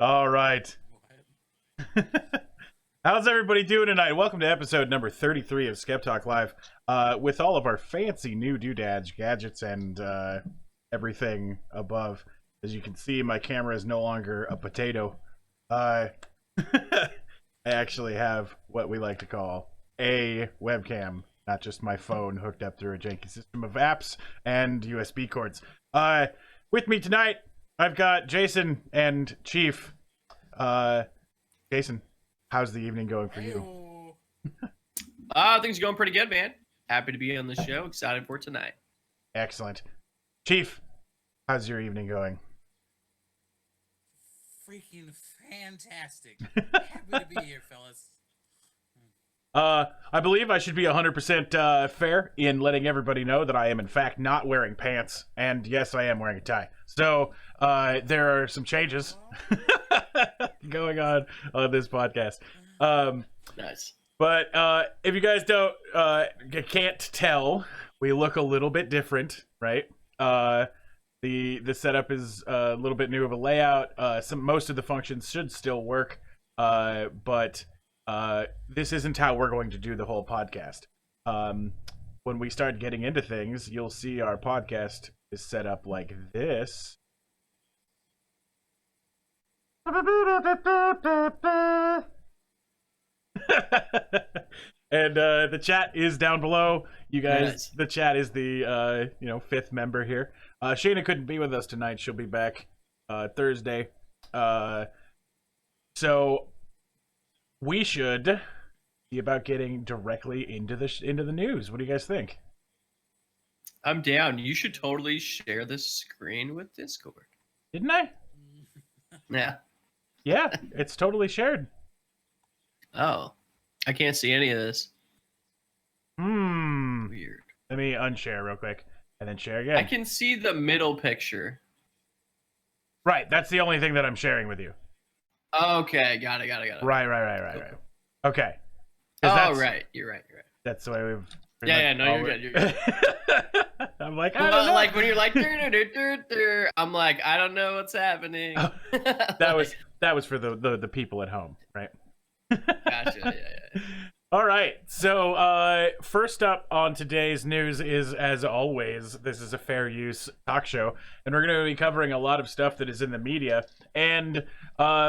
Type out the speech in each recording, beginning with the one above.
All right. How's everybody doing tonight? Welcome to episode number 33 of Skeptalk Live, with all of our fancy new doodads, gadgets, and everything above. As you can see, my camera is no longer a potato. I actually have what we like to call a webcam, not just my phone hooked up through a janky system of apps and USB cords. With me tonight, I've got Jason and Chief. Jason, how's the evening going for you? Things are going pretty good, man. Happy to be on the show. Excited for tonight. Excellent. Chief, how's your evening going? Freaking fantastic. Happy to be here, fellas. I believe I should be 100% fair in letting everybody know that I am in fact not wearing pants, and yes, I am wearing a tie. So there are some changes going on this podcast. Nice. But if you guys can't tell, we look a little bit different, right? The setup is a little bit new of a layout. Most of the functions should still work, but this isn't how we're going to do the whole podcast. When we start getting into things, you'll see our podcast is set up like this. And the chat is down below. You guys, nice. The chat is the fifth member here. Shayna couldn't be with us tonight. She'll be back Thursday. So we should be about getting directly into the news. What do you guys think? I'm down. You should totally share this screen with Discord. Didn't I? Yeah. Yeah, it's totally shared. Oh, I can't see any of this. Weird. Let me unshare real quick and then share again. I can see the middle picture. Right, that's the only thing that I'm sharing with you. Okay, got it. Right. Okay. Right. You're right. That's the way we've. Yeah. No, you're good. I'm like, I don't know. Like when you're like, I'm like, I don't know what's happening. that was for the people at home, right? Gotcha. Yeah. All right. So first up on today's news is, as always, this is a fair use talk show, and we're going to be covering a lot of stuff that is in the media, and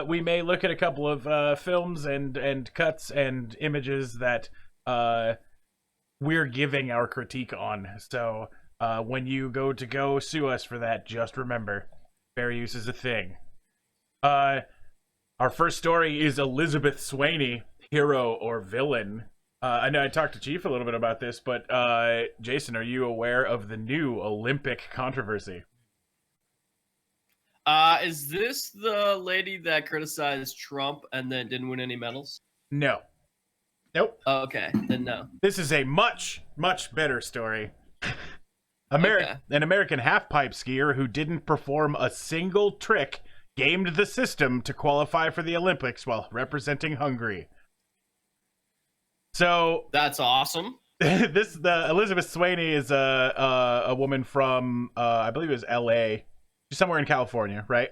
we may look at a couple of films and cuts and images that we're giving our critique on. So when you go sue us for that, just remember, fair use is a thing. Our first story is Elizabeth Sweeney, hero or villain. I know I talked to Chief a little bit about this, but Jason, are you aware of the new Olympic controversy? Is this the lady that criticized Trump and then didn't win any medals? No. Nope. Oh, okay, then no. This is a much, much better story. An American halfpipe skier who didn't perform a single trick gamed the system to qualify for the Olympics while representing Hungary. So that's awesome. The Elizabeth Sweeney is a woman from I believe it was L.A. She's somewhere in California, right?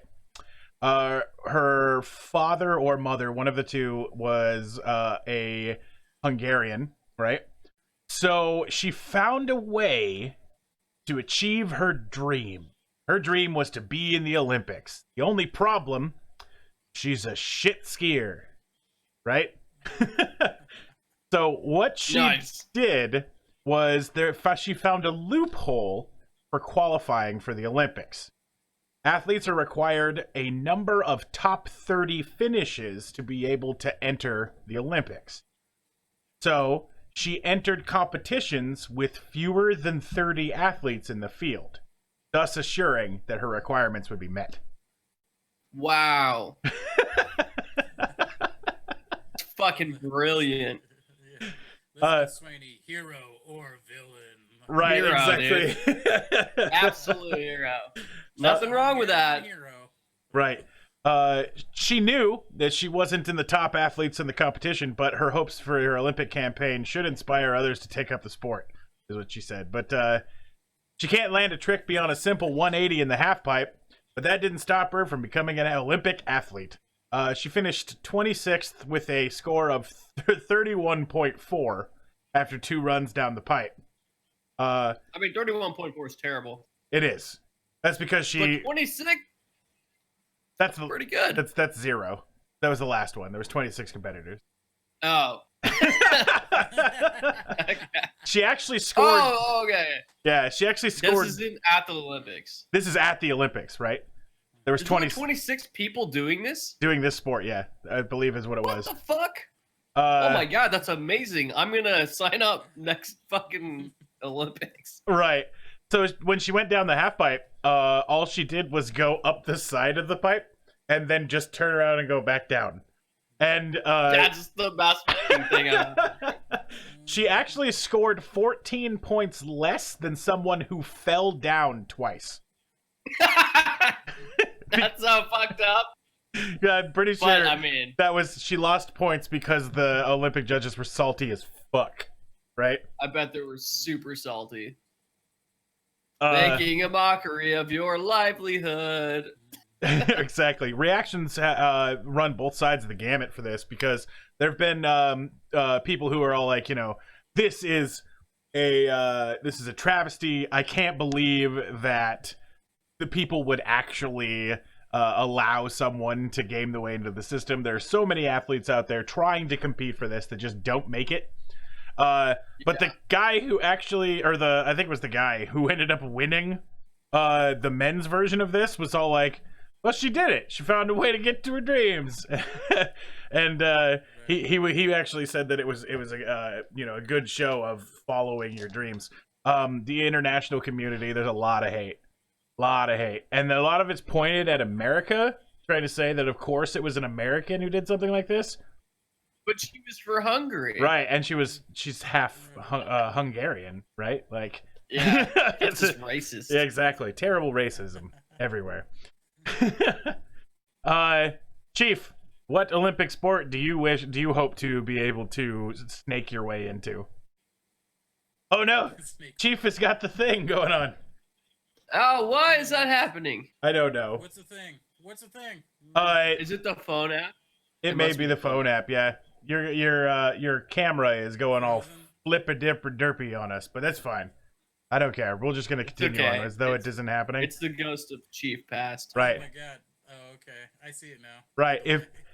Her father or mother, one of the two, was a Hungarian, right? So she found a way to achieve her dream. Her dream was to be in the Olympics. The only problem, she's a shit skier, right? So what she did was she found a loophole for qualifying for the Olympics. Athletes are required a number of top 30 finishes to be able to enter the Olympics. So she entered competitions with fewer than 30 athletes in the field, thus assuring that her requirements would be met. Wow. Fucking brilliant. Sweeney, hero or villain. Right, hero, exactly. Absolute hero. Nothing wrong with that. Hero. Right. She knew that she wasn't in the top athletes in the competition, but her hopes for her Olympic campaign should inspire others to take up the sport, is what she said. But she can't land a trick beyond a simple 180 in the half pipe, but that didn't stop her from becoming an Olympic athlete. She finished 26th with a score of 31.4 after 2 runs down the pipe. I mean, 31.4 is terrible. It is. That's because she. But 26. That's Pretty good. That's 0. That was the last one. There was 26 competitors. Oh. Okay. She actually scored. Oh, okay. Yeah, she actually scored. This is at the Olympics. This is at the Olympics, right? There was 26 people doing this? doing this sport. Yeah, I believe is what it was. What the fuck? Oh Oh my god, that's amazing. I'm gonna sign up next fucking Olympics. Right. So when she went down the half pipe, all she did was go up the side of the pipe and then just turn around and go back down. And That's the best fucking thing ever. she actually scored 14 points less than someone who fell down twice. That's so fucked up. Yeah, I'm pretty sure But I mean, that was she lost points because the Olympic judges were salty as fuck, right? I bet they were super salty. Uh, Making a mockery of your livelihood. exactly. Reactions run both sides of the gamut for this because there have been people who are all like, this is a travesty. I can't believe that the people would actually allow someone to game the way into the system. There are so many athletes out there trying to compete for this that just don't make it. But the guy who actually, I think it was the guy who ended up winning the men's version of this was all like, well, she did it. She found a way to get to her dreams. And he actually said that it was a good show of following your dreams. The international community, there's a lot of hate. And a lot of it's pointed at America, trying to say that of course it was an American who did something like this. But she was for Hungary. Right, and she's half Hungarian, right? Like, Yeah, it's just racist. Yeah, exactly. Terrible racism everywhere. Chief, what Olympic sport do you hope to be able to snake your way into? Oh no, Chief has got the thing going on. Oh, why is that happening? I don't know. What's the thing? Is it the phone app? It may be the phone app. Yeah, your camera is going all flip-a-dip-a-derpy on us, but that's fine. I don't care. We're just gonna continue on as though it isn't happening. It's the ghost of Chief Past. Right. Oh my god. Oh, okay. I see it now. Right.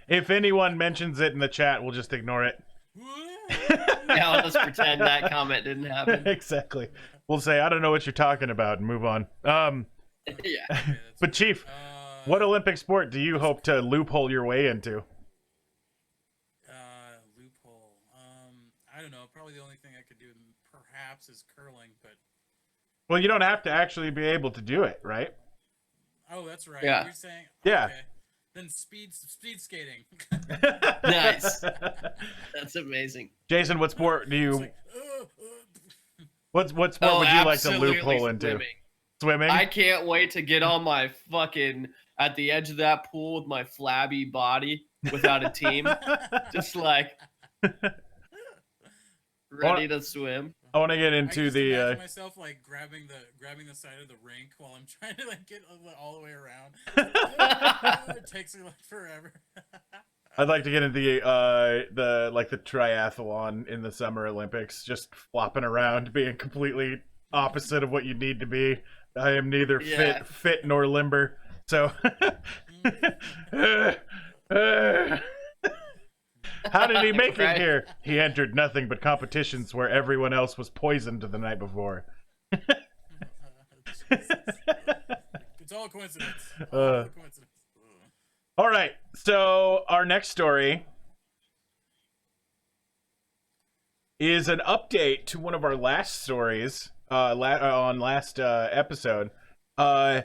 If anyone mentions it in the chat, we'll just ignore it. Yeah, I'll just pretend that comment didn't happen. Exactly. We'll say I don't know what you're talking about and move on. Yeah. Okay, But Chief, what Olympic sport do you hope to loophole your way into? Loophole. I don't know. Probably the only thing I could do perhaps is curling, but Well, you don't have to actually be able to do it, right? oh, that's right. Yeah. You're saying Yeah. Okay. Then speed skating. Nice. That's amazing. Jason, what sport do It's you? like, What sport would you like to absolutely loophole into? swimming. Swimming. I can't wait to get on my fucking at the edge of that pool with my flabby body without a team, just like ready to swim. I want to get I into just the. imagine myself like grabbing the side of the rink while I'm trying to like get all the way around. It takes me like forever. I'd like to get into the triathlon in the Summer Olympics, just flopping around, being completely opposite of what you need to be. I am neither Yeah. fit nor limber. So, how did he make Right. it here? He entered nothing but competitions where everyone else was poisoned the night before. It's all coincidence. Uh, Coincidence. All right, so our next story is an update to one of our last stories on last episode. Do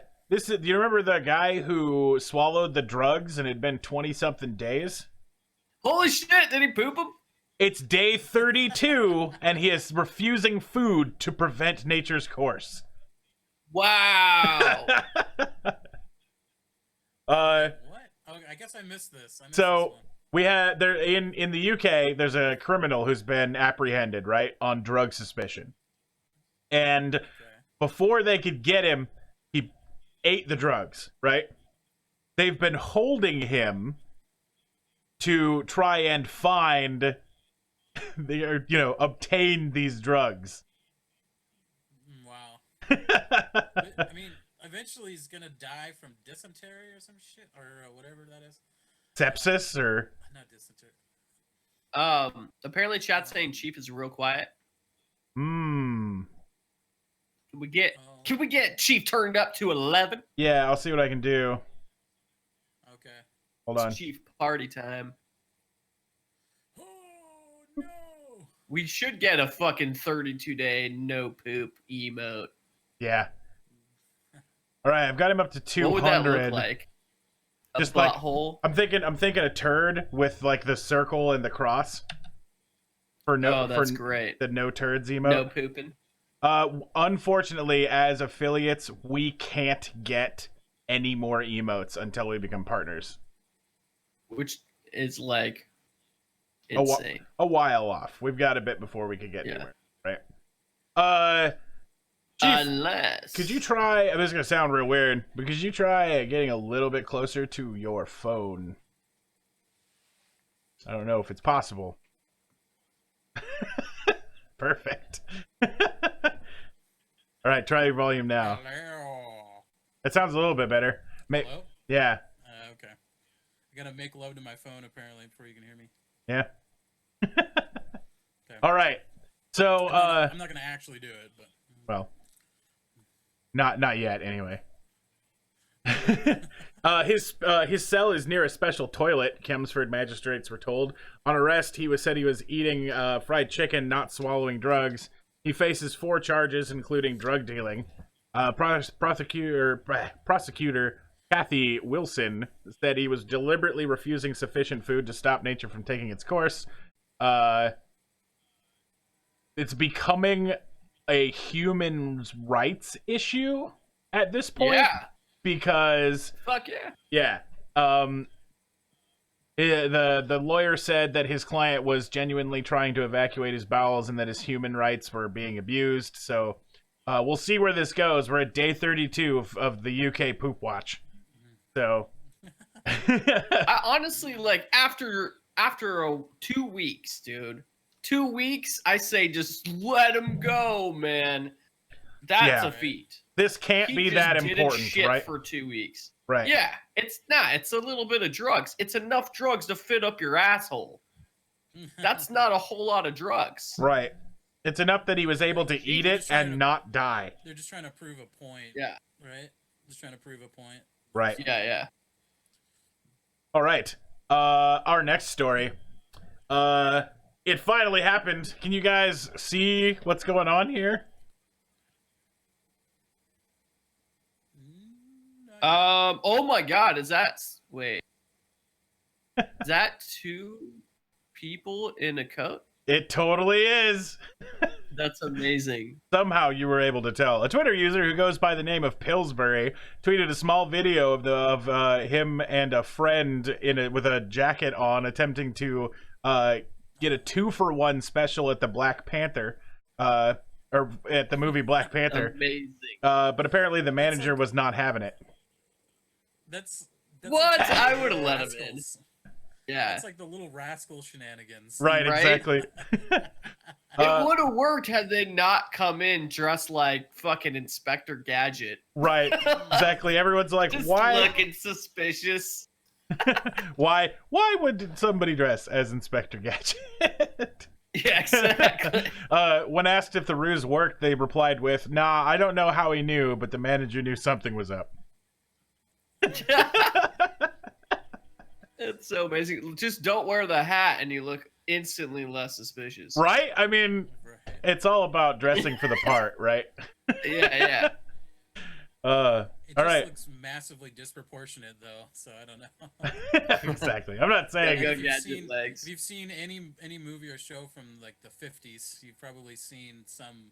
you remember the guy who swallowed the drugs and it had been 20-something days? Holy shit! Did he poop him? It's day 32, and he is refusing food to prevent nature's course. Wow. What? Oh, I guess I missed this. So we had there in the UK. There's a criminal who's been apprehended, right, on drug suspicion, and Okay. before they could get him, he ate the drugs. Right? They've been holding him to try and find, obtain these drugs. Wow. I mean, eventually he's gonna die from dysentery or some shit, or whatever that is. Sepsis or Not dysentery. Apparently chat's saying Chief is real quiet. Can we get Chief turned up to 11? Yeah, I'll see what I can do. Okay. Hold on. It's Chief party time. Oh no! We should get a fucking 32-day no poop emote. Yeah. All right, I've got him up to 200. What would that look like? A Just like butthole? I'm thinking a turd with like the circle and the cross. For no, that's for great. The no turds emote. No pooping. Unfortunately, as affiliates, we can't get any more emotes until we become partners. Which is like insane. A while off. We've got a bit before we could get anywhere, right? Chief, unless could you try? This is gonna sound real weird, but could you try getting a little bit closer to your phone? I don't know if it's possible. Perfect. All right, try your volume now. Hello. That sounds a little bit better. Hello? Yeah. Okay. I gotta make love to my phone apparently before you can hear me. Yeah. Okay. All right. So I'm not gonna actually do it, but well, not yet anyway. His cell is near a special toilet, Chelmsford magistrates were told. On arrest, he was eating fried chicken, not swallowing drugs. He faces 4 charges, including drug dealing. Prosecutor Kathy Wilson said he was deliberately refusing sufficient food to stop nature from taking its course. It's becoming a human rights issue at this point. Yeah. Because fuck yeah. Yeah. The lawyer said that his client was genuinely trying to evacuate his bowels and that his human rights were being abused. So we'll see where this goes. We're at day 32 of the UK poop watch. So I honestly, like, after 2 weeks, dude. 2 weeks, I say just let him go, man. That's a feat. This can't be that important, shit right? For 2 weeks. Right. Yeah, it's not. It's a little bit of drugs. It's enough drugs to fit up your asshole. That's not a whole lot of drugs. Right. It's enough that he was able to eat it and not die. They're just trying to prove a point. Yeah. Right? Just trying to prove a point. Right. Yeah. All right. Our next story. It finally happened. Can you guys see what's going on here? Oh my god, is that 2 people in a coat? It totally is. That's amazing. Somehow you were able to tell. A Twitter user who goes by the name of Pillsbury tweeted a small video of him and a friend with a jacket on attempting to get a 2-for-1 special at the Black Panther, or at the movie Black Panther. Amazing. But apparently the manager was not having it. That's what? Like I would have let him in. Yeah. It's like the little rascal shenanigans. Right? Exactly. It would have worked had they not come in dressed like fucking Inspector Gadget. Right. Exactly. Everyone's like, just why? Looking suspicious. Why would somebody dress as Inspector Gadget? Yeah, exactly. When asked if the ruse worked, they replied with, "Nah, I don't know how he knew, but the manager knew something was up." It's so amazing. Just don't wear the hat and you look instantly less suspicious. Right? I mean, it's all about dressing for the part, right? Yeah. It all just right. looks massively disproportionate, though, so I don't know. Exactly. I'm not saying. If you've seen any movie or show from like the 50s, you've probably seen some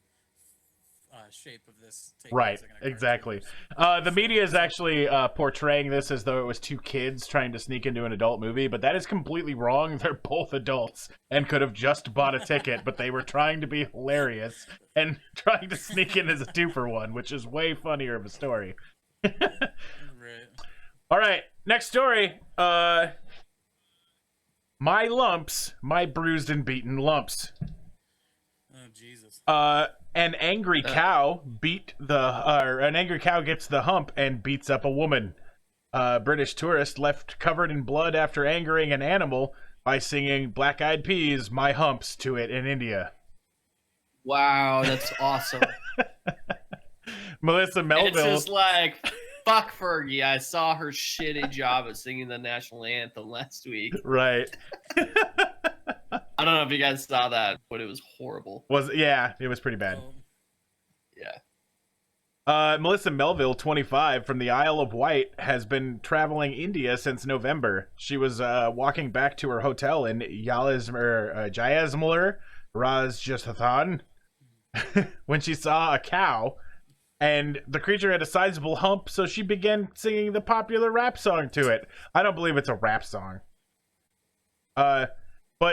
shape of this. Right. Exactly. The media is actually portraying this as though it was 2 kids trying to sneak into an adult movie, but that is completely wrong. They're both adults and could have just bought a ticket, but they were trying to be hilarious and trying to sneak in as a 2-for-1, which is way funnier of a story. Right. All right, next story. My lumps, my bruised and beaten lumps. Oh Jesus. An angry cow an angry cow gets the hump and beats up a woman. British tourist left covered in blood after angering an animal by singing Black Eyed Peas, My Humps to it in India. Wow, that's awesome. Melissa Melville. It's just like, fuck Fergie. I saw her shitty job at singing the national anthem last week. Right. I don't know if you guys saw that, but it was horrible. Yeah, it was pretty bad. Yeah. Melissa Melville, 25, from the Isle of Wight, has been traveling India since November. She was walking back to her hotel in Jaisalmer, Rajasthan, when she saw a cow, and the creature had a sizable hump, so she began singing the popular rap song to it. I don't believe it's a rap song. But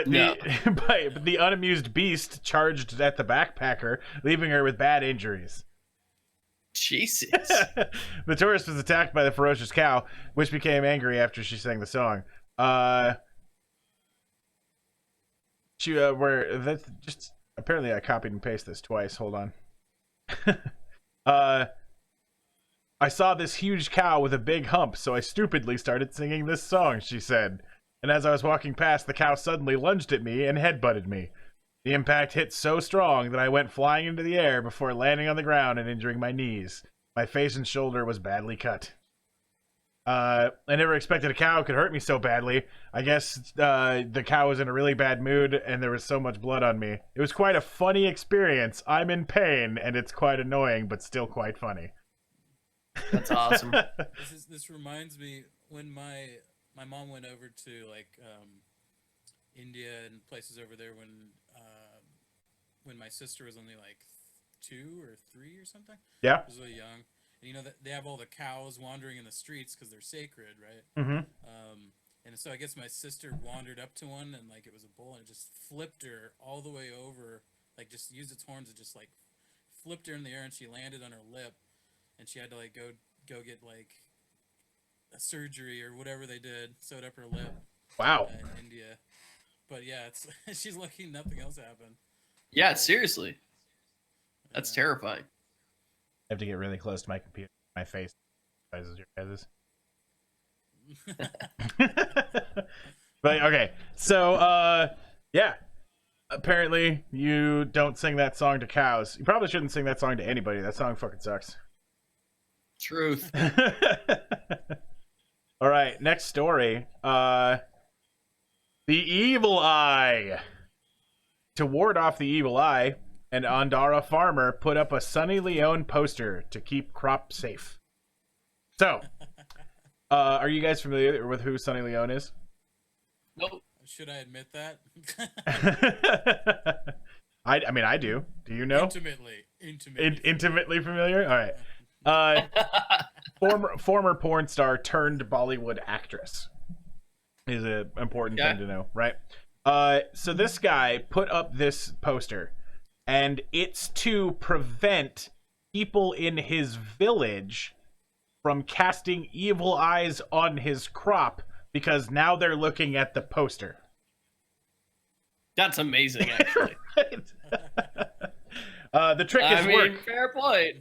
the unamused beast charged at the backpacker, leaving her with bad injuries. Jesus. The tourist was attacked by the ferocious cow, which became angry after she sang the song. Apparently I copied and pasted this twice. Hold on. I saw this huge cow with a big hump, so I stupidly started singing this song, she said. And as I was walking past, the cow suddenly lunged at me and headbutted me. The impact hit so strong that I went flying into the air before landing on the ground and injuring my knees. My face and shoulder was badly cut. I never expected a cow could hurt me so badly. I guess the cow was in a really bad mood and there was so much blood on me. It was quite a funny experience. I'm in pain and it's quite annoying, but still quite funny. That's awesome. This reminds me when my mom went over to India and places over there when my sister was only like 2 or 3 or something. Yeah. She was really young. And you know that they have all the cows wandering in the streets because they're sacred, right? Mm-hmm. And so I guess my sister wandered up to one and like it was a bull and it just flipped her all the way over, like just used its horns and just like flipped her in the air and she landed on her lip and she had to like go get like a surgery or whatever they did, sewed up her lip. Wow. In India. But yeah, it's she's lucky nothing else happened. Yeah, seriously. That's terrifying. I have to get really close to my computer. My face sizes your guys's. But okay, so yeah. Apparently you don't sing that song to cows. You probably shouldn't sing that song to anybody. That song fucking sucks. Truth. All right, next story. The evil eye. To ward off the evil eye, an Andhra farmer put up a Sunny Leone poster to keep crop safe. So, are you guys familiar with who Sunny Leone is? Nope. Should I admit that? I mean, I do. Do you know? Intimately familiar? All right. Former porn star turned Bollywood actress is an important thing to know, right? So this guy put up this poster, and it's to prevent people in his village from casting evil eyes on his crop because now they're looking at the poster. That's amazing, actually. The trick has worked. Fair point.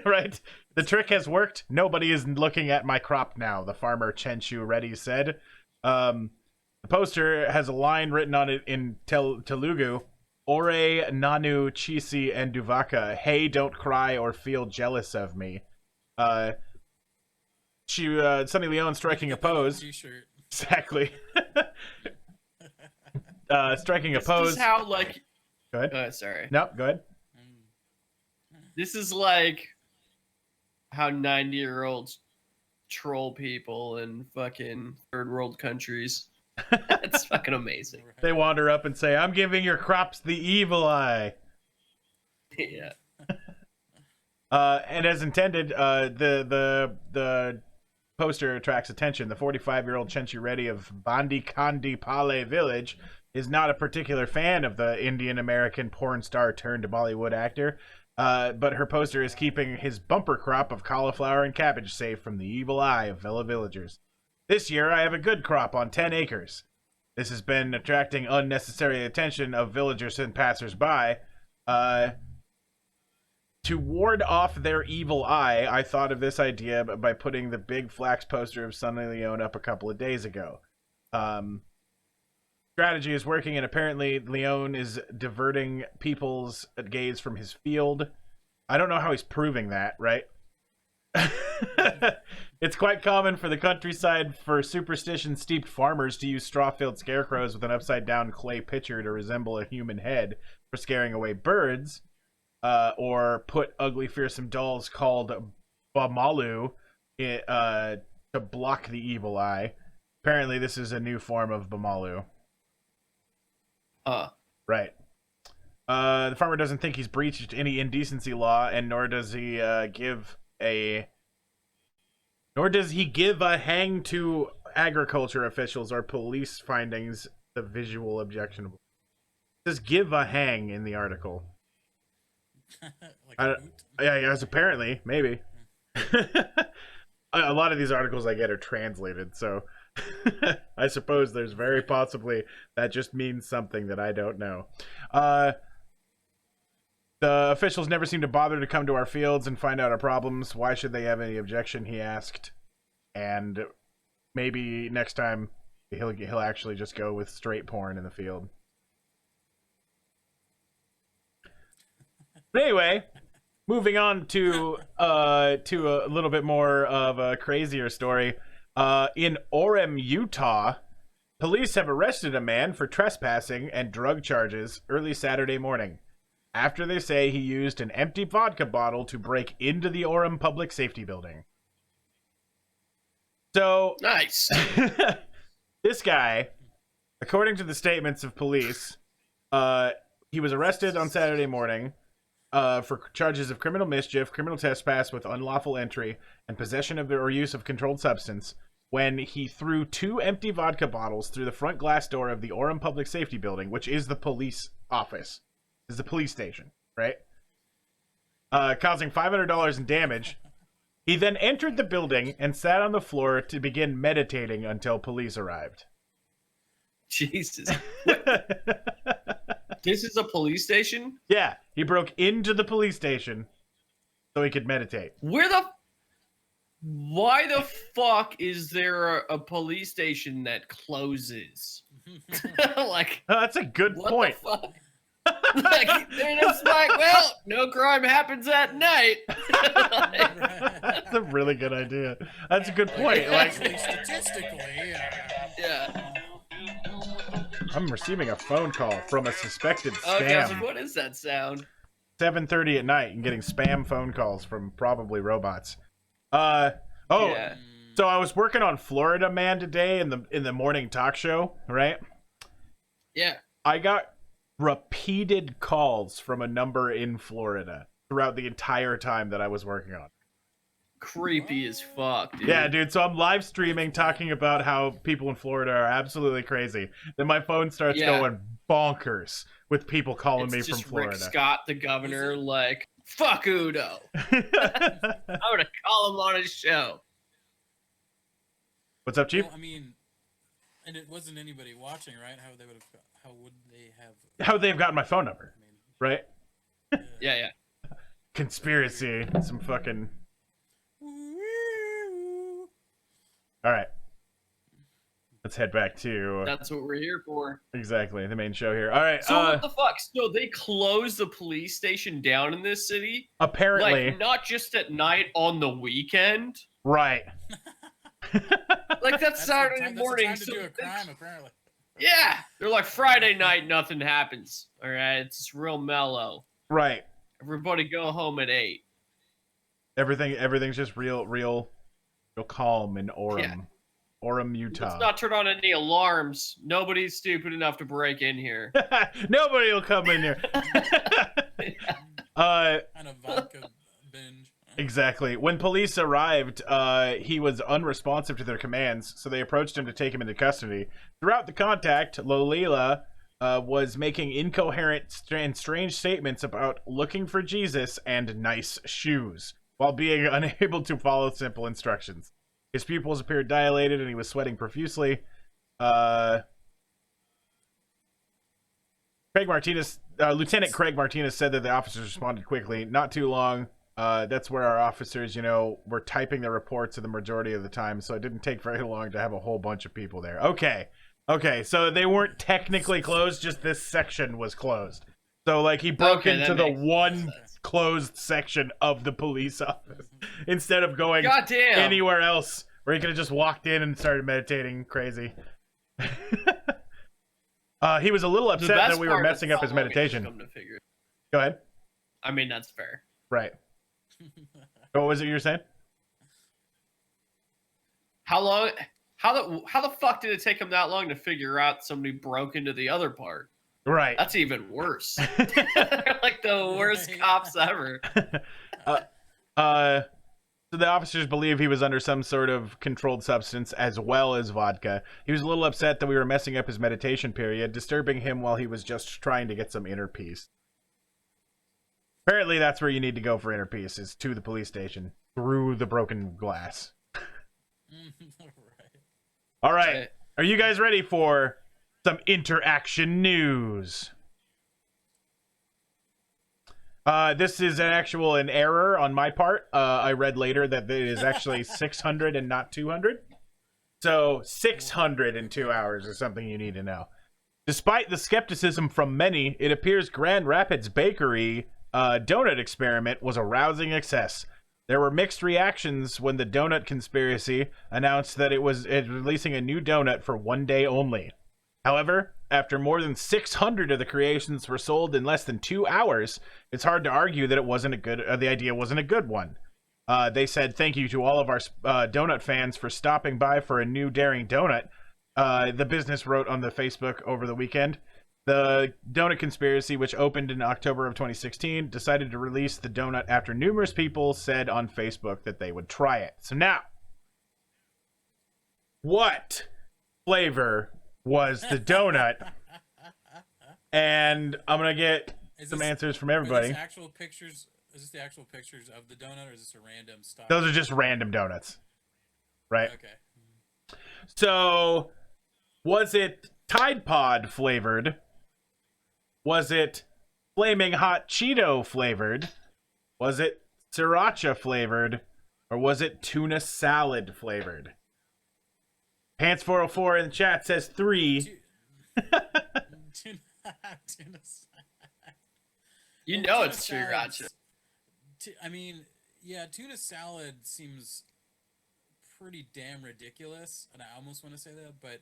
Right? The trick has worked. Nobody is looking at my crop now, the farmer Chenchu Reddy said. The poster has a line written on it in Telugu. Ore Nanu Chisi and Duvaka. Hey, don't cry or feel jealous of me. Sunny Leone striking a pose. T-shirt. Exactly. Striking a pose. This is how, like... Go ahead. Sorry. No, go ahead. This is like how 90-year-olds troll people in fucking third world countries. It's fucking amazing. They wander up and say, I'm giving your crops the evil eye. Yeah. And as intended, the poster attracts attention. The 45-year-old Chenchi Reddy of Bandikandi Pale village is not a particular fan of the Indian-American porn star turned Bollywood actor, but her poster is keeping his bumper crop of cauliflower and cabbage safe from the evil eye of fellow villagers. This year, I have a good crop on 10 acres. This has been attracting unnecessary attention of villagers and passersby. To ward off their evil eye, I thought of this idea by putting the big flax poster of Sunny Leone up a couple of days ago. Strategy is working, and apparently Leone is diverting people's gaze from his field. I don't know how he's proving that, right? It's quite common for the countryside for superstition-steeped farmers to use straw-filled scarecrows with an upside-down clay pitcher to resemble a human head for scaring away birds. Or put ugly, fearsome dolls called Bamalu to block the evil eye. Apparently, this is a new form of Bamalu. Right. The farmer doesn't think he's breached any indecency law, and nor does he give a hang to agriculture officials or police findings. The visual objectionable. It says give a hang in the article. Yes, apparently, maybe. A lot of these articles I get are translated, so I suppose there's very possibly that just means something that I don't know. The officials never seem to bother to come to our fields and find out our problems. Why should they have any objection, he asked. And maybe next time he'll actually just go with straight porn in the field. But anyway, moving on to a little bit more of a crazier story. In Orem, Utah, police have arrested a man for trespassing and drug charges early Saturday morning, after they say he used an empty vodka bottle to break into the Orem Public Safety Building. So, nice. This guy, according to the statements of police, he was arrested on Saturday morning for charges of criminal mischief, criminal trespass with unlawful entry, and possession of or use of controlled substance when he threw 2 empty vodka bottles through the front glass door of the Orem Public Safety Building, which is the police office. This is the police station, right? Causing $500 in damage. He then entered the building and sat on the floor to begin meditating until police arrived. Jesus. This is a police station? Yeah, he broke into the police station so he could meditate. Why the fuck is there a police station that closes? Like, that's a good point. The fuck? Like, they're just like, well, no crime happens at night. That's a really good idea. That's a good point. Like, statistically, yeah. I'm receiving a phone call from a suspected Oh, spam. gosh, what is that sound? 7:30 at night and getting spam phone calls from probably robots. Yeah. So I was working on Florida Man today in the morning talk show, right? Yeah. I got repeated calls from a number in Florida throughout the entire time that I was working on. Creepy as fuck, dude. Yeah, dude. So I'm live streaming talking about how people in Florida are absolutely crazy. Then my phone starts going bonkers with people calling me from Florida. Rick Scott, the governor, like, fuck Udo. I'm gonna call him on his show. What's up, Chief? Well, I mean, and it wasn't anybody watching, right? How would they have? How they've gotten my phone number, right? Yeah. Conspiracy, some fucking. All right, let's head back to. That's what we're here for. Exactly, the main show here. All right. So what the fuck? So they closed the police station down in this city? Apparently, like not just at night, on the weekend. Right. Like that's Saturday morning. That's the time to do a crime, apparently. Yeah, they're like Friday night, nothing happens. All right, it's real mellow. Right. Everybody go home at 8. Everything's just real calm in Orem. Yeah. Orem, Utah. Let's not turn on any alarms. Nobody's stupid enough to break in here. Nobody will come in here. And a vodka binge. Exactly. When police arrived, he was unresponsive to their commands, so they approached him to take him into custody. Throughout the contact, Lolila was making incoherent and strange statements about looking for Jesus and nice shoes, while being unable to follow simple instructions. His pupils appeared dilated, and he was sweating profusely. Lieutenant Craig Martinez said that the officers responded quickly. Not too long. That's where our officers, were typing the reports the majority of the time, so it didn't take very long to have a whole bunch of people there. Okay, so they weren't technically closed, just this section was closed. So, he broke into the one closed section of the police office instead of going anywhere else where he could have just walked in and started meditating crazy. He was a little upset that we were messing up his meditation. Go ahead. I mean, that's fair. Right. What was it you were saying? How the fuck did it take him that long to figure out somebody broke into the other part? Right. That's even worse. They're like the worst cops ever. So the officers believe he was under some sort of controlled substance as well as vodka. He was a little upset that we were messing up his meditation period, disturbing him while he was just trying to get some inner peace. Apparently that's where you need to go for inner peace, is to the police station, through the broken glass. All right. Are you guys ready for some interaction news? This is an error on my part. I read later that it is actually 600 and not 200. So 600 in 2 hours is something you need to know. Despite the skepticism from many, it appears Grand Rapids Bakery donut experiment was a rousing success. There were mixed reactions when the Donut Conspiracy announced that it was releasing a new donut for one day only. However, after more than 600 of the creations were sold in less than 2 hours, it's hard to argue that the idea wasn't a good one. They said thank you to all of our donut fans for stopping by for a new daring donut. The business wrote on the Facebook over the weekend. The Donut Conspiracy, which opened in October of 2016, decided to release the donut after numerous people said on Facebook that they would try it. So now, what flavor was the donut? And I'm going to get some answers from everybody. Is this the actual pictures of the donut, or is this a random stock? Those are just random donuts. Right? Okay. So, was it Tide Pod flavored? Was it Flaming Hot Cheeto flavored? Was it Sriracha flavored? Or was it tuna salad flavored? Pants404 in the chat says 3. You know it's sriracha. I mean, yeah, tuna salad seems pretty damn ridiculous, and I almost want to say that, but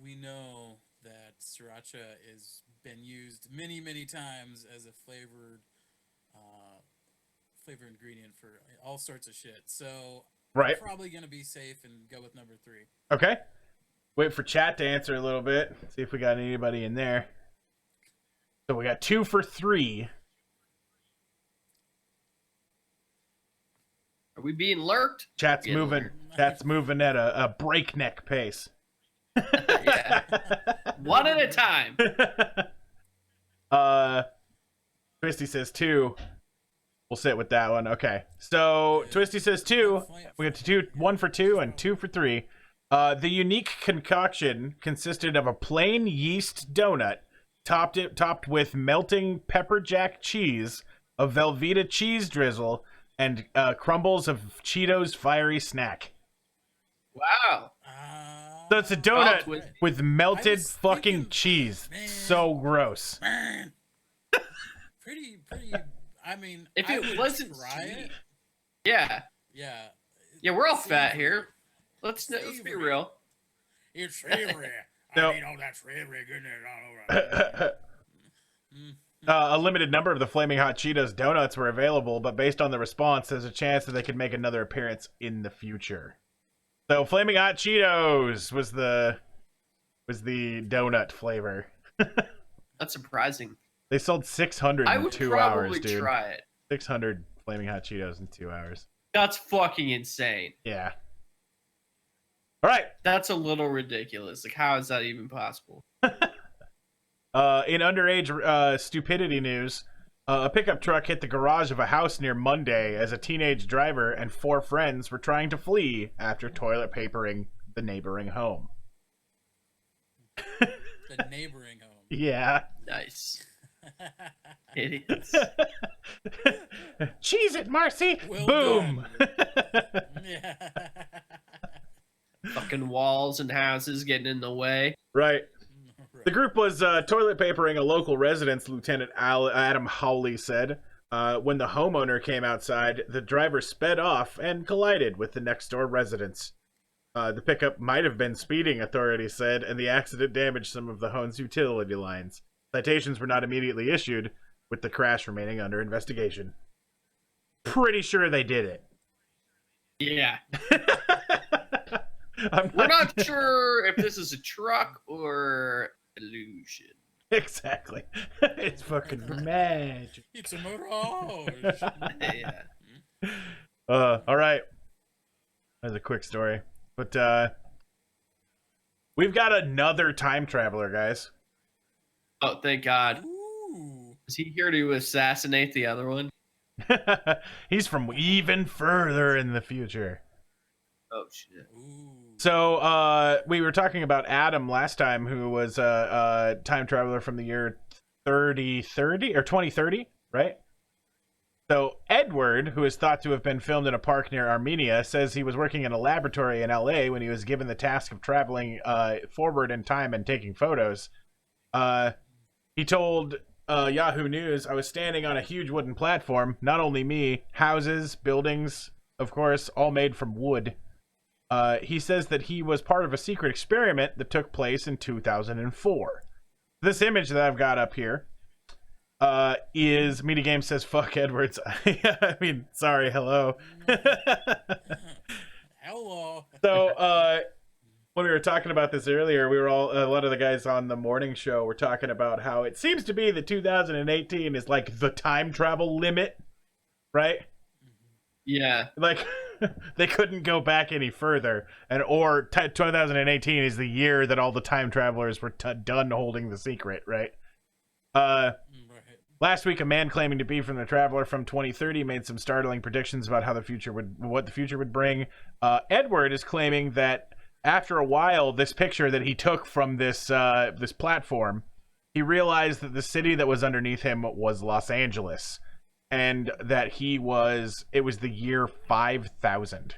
we know that sriracha has been used many, many times as a flavor ingredient for all sorts of shit. So right. I'm probably going to be safe and go with number 3. Okay. Wait for chat to answer a little bit. See if we got anybody in there. So we got 2 for 3. Are we being lurked? Chat's moving. Chat's moving at a breakneck pace. Yeah. One at a time. Twisty says 2. We'll sit with that one. Okay. So Twisty says 2. We got 1 for 2 and 2 for 3. The unique concoction consisted of a plain yeast donut topped with melting pepper jack cheese, a Velveeta cheese drizzle, and crumbles of Cheetos fiery snack. Wow. So it's a donut with melted fucking cheese. Man. So gross. Man. Pretty. I mean, if it wasn't sweet. Yeah. Yeah. Yeah, we're all fat here. Let's be real. It's savory. No. I mean, all that savory goodness all over. A limited number of the Flaming Hot Cheetos donuts were available, but based on the response, there's a chance that they could make another appearance in the future. So Flaming Hot Cheetos was the donut flavor. That's surprising. They sold 600 in 2 hours, dude. I would probably try it. 600 Flaming Hot Cheetos in 2 hours. That's fucking insane. Yeah. All right. That's a little ridiculous. Like, how is that even possible? In underage stupidity news, a pickup truck hit the garage of a house near Monday as a teenage driver and 4 friends were trying to flee after toilet papering the neighboring home. the neighboring home. Yeah. Nice. Idiots. Cheese it, Marcy. Well Boom. Yeah. Fucking walls and houses getting in the way. Right. Right. The group was toilet papering a local residence, Lieutenant Adam Howley said. When the homeowner came outside, the driver sped off and collided with the next door residence. The pickup might have been speeding, authorities said, and the accident damaged some of the home's utility lines. Citations were not immediately issued, with the crash remaining under investigation. Pretty sure they did it. Yeah. We're not sure if this is a truck or illusion. Exactly. It's fucking magic. It's a mirage. Yeah. All right. That's a quick story. But we've got another time traveler, guys. Oh, thank God. Ooh. Is he here to assassinate the other one? He's from even further in the future. Oh, shit. Ooh. So we were talking about Adam last time, who was a time traveler from the year 3030 or 2030, right? So Edward, who is thought to have been filmed in a park near Armenia, says he was working in a laboratory in LA when he was given the task of traveling forward in time and taking photos. He told Yahoo News, "I was standing on a huge wooden platform. Not only me, houses, buildings, of course, all made from wood." He says that he was part of a secret experiment that took place in 2004. This image that I've got up here is Media Game says, "Fuck Edwards." I mean, sorry, hello. Hello. So, when we were talking about this earlier, we were a lot of the guys on the morning show were talking about how it seems to be that 2018 is like the time travel limit, right? Yeah. Like, they couldn't go back any further, and 2018 is the year that all the time travelers were done holding the secret, right? Right. Last week, a man claiming to be from the Traveler from 2030 made some startling predictions about what the future would bring. Edward is claiming that after a while, this picture that he took from this platform, he realized that the city that was underneath him was Los Angeles, and that it was the year 5000.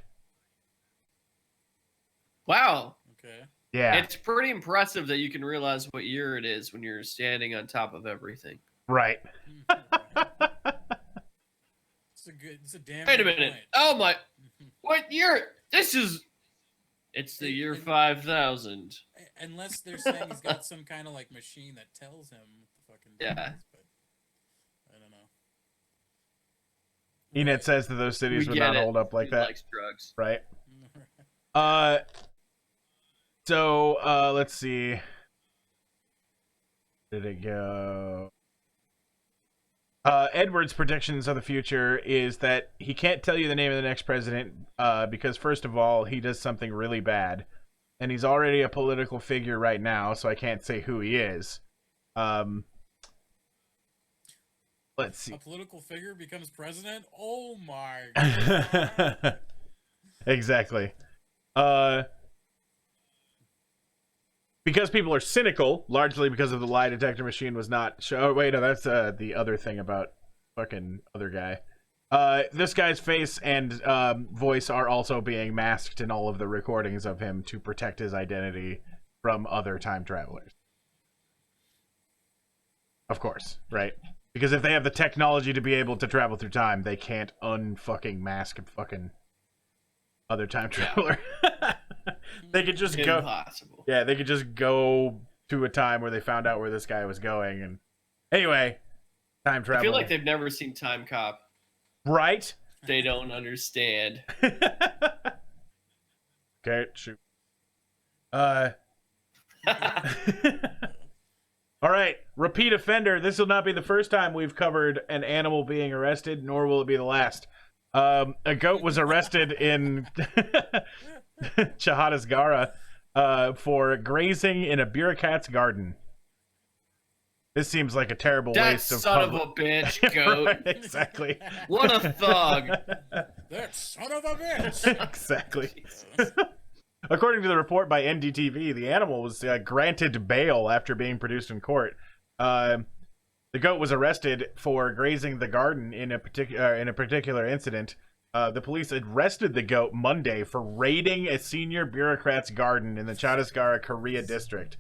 Wow. Okay. Yeah, It's pretty impressive that you can realize what year it is when you're standing on top of everything. right. It's a damn Wait a good minute. point. Oh my. What year? It's the year 5000. Unless they're saying he's got some kind of like machine that tells him the fucking Yeah. things, but I don't know. Enid says that those cities We would get not it. hold up like He that, likes drugs. right? Right. So let's see. Where did it go? Edward's predictions of the future is that he can't tell you the name of the next president because, first of all, he does something really bad. And he's already a political figure right now, so I can't say who he is. Let's see. A political figure becomes president? Oh my god. Exactly. Because people are cynical, largely because of the lie detector machine was not oh wait, no, that's the other thing about fucking other guy. This guy's face and voice are also being masked in all of the recordings of him to protect his identity from other time travelers. Of course, right? Because if they have the technology to be able to travel through time, they can't unfucking mask a fucking other time traveler. They could just go. Impossible. Yeah, they could just go to a time where they found out where this guy was going. And anyway, time travel. I feel like they've never seen Time Cop. Right? They don't understand. Okay, shoot. All right, repeat offender. This will not be the first time we've covered an animal being arrested, nor will it be the last. A goat was arrested in Chhattisgarh for grazing in a bureaucrat's garden. This seems like a terrible That waste of son of public... a bitch, goat. Right, exactly. What a thug. That son of a bitch. Exactly. According to the report by NDTV, the animal was granted bail after being produced in court. The goat was arrested for grazing the garden in a particular incident. The police arrested the goat Monday for raiding a senior bureaucrat's garden in the Chhattisgarh, Korea district.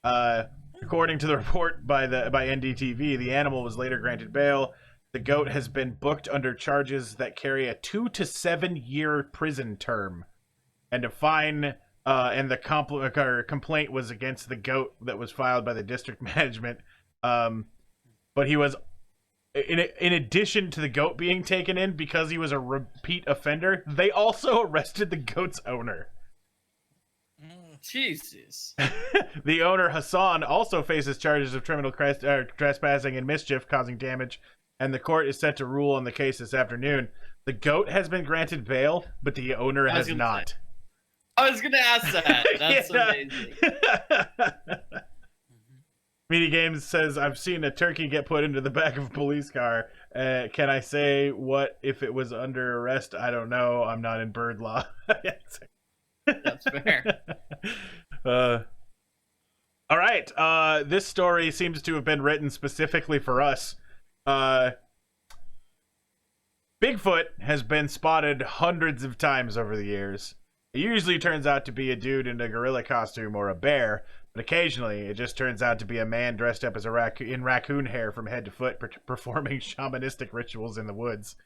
According to the report by NDTV, the animal was later granted bail. The goat has been booked under charges that carry a 2 to 7 year prison term, and a fine. And the complaint was against the goat that was filed by the district management. But he was, in addition to the goat being taken in because he was a repeat offender, they also arrested the goat's owner. Jesus. The owner, Hassan, also faces charges of criminal trespassing and mischief causing damage, and the court is set to rule on the case this afternoon. The goat has been granted bail, but the owner has not. I was going to ask that. That's amazing. Meaty Games says, I've seen a turkey get put into the back of a police car. Can I say what if it was under arrest? I don't know. I'm not in bird law. That's fair. All right. This story seems to have been written specifically for us. Bigfoot has been spotted hundreds of times over the years. It usually turns out to be a dude in a gorilla costume or a bear, but occasionally it just turns out to be a man dressed up as in raccoon hair from head to foot, performing shamanistic rituals in the woods.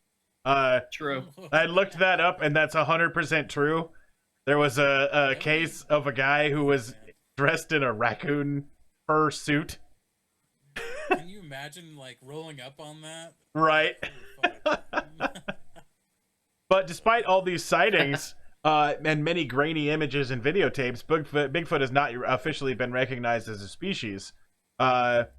True. I looked that up, and that's 100% true. There was a case of a guy who was dressed in a raccoon fur suit. Can you imagine, like, rolling up on that? Right. But despite all these sightings and many grainy images and videotapes, Bigfoot has not officially been recognized as a species. But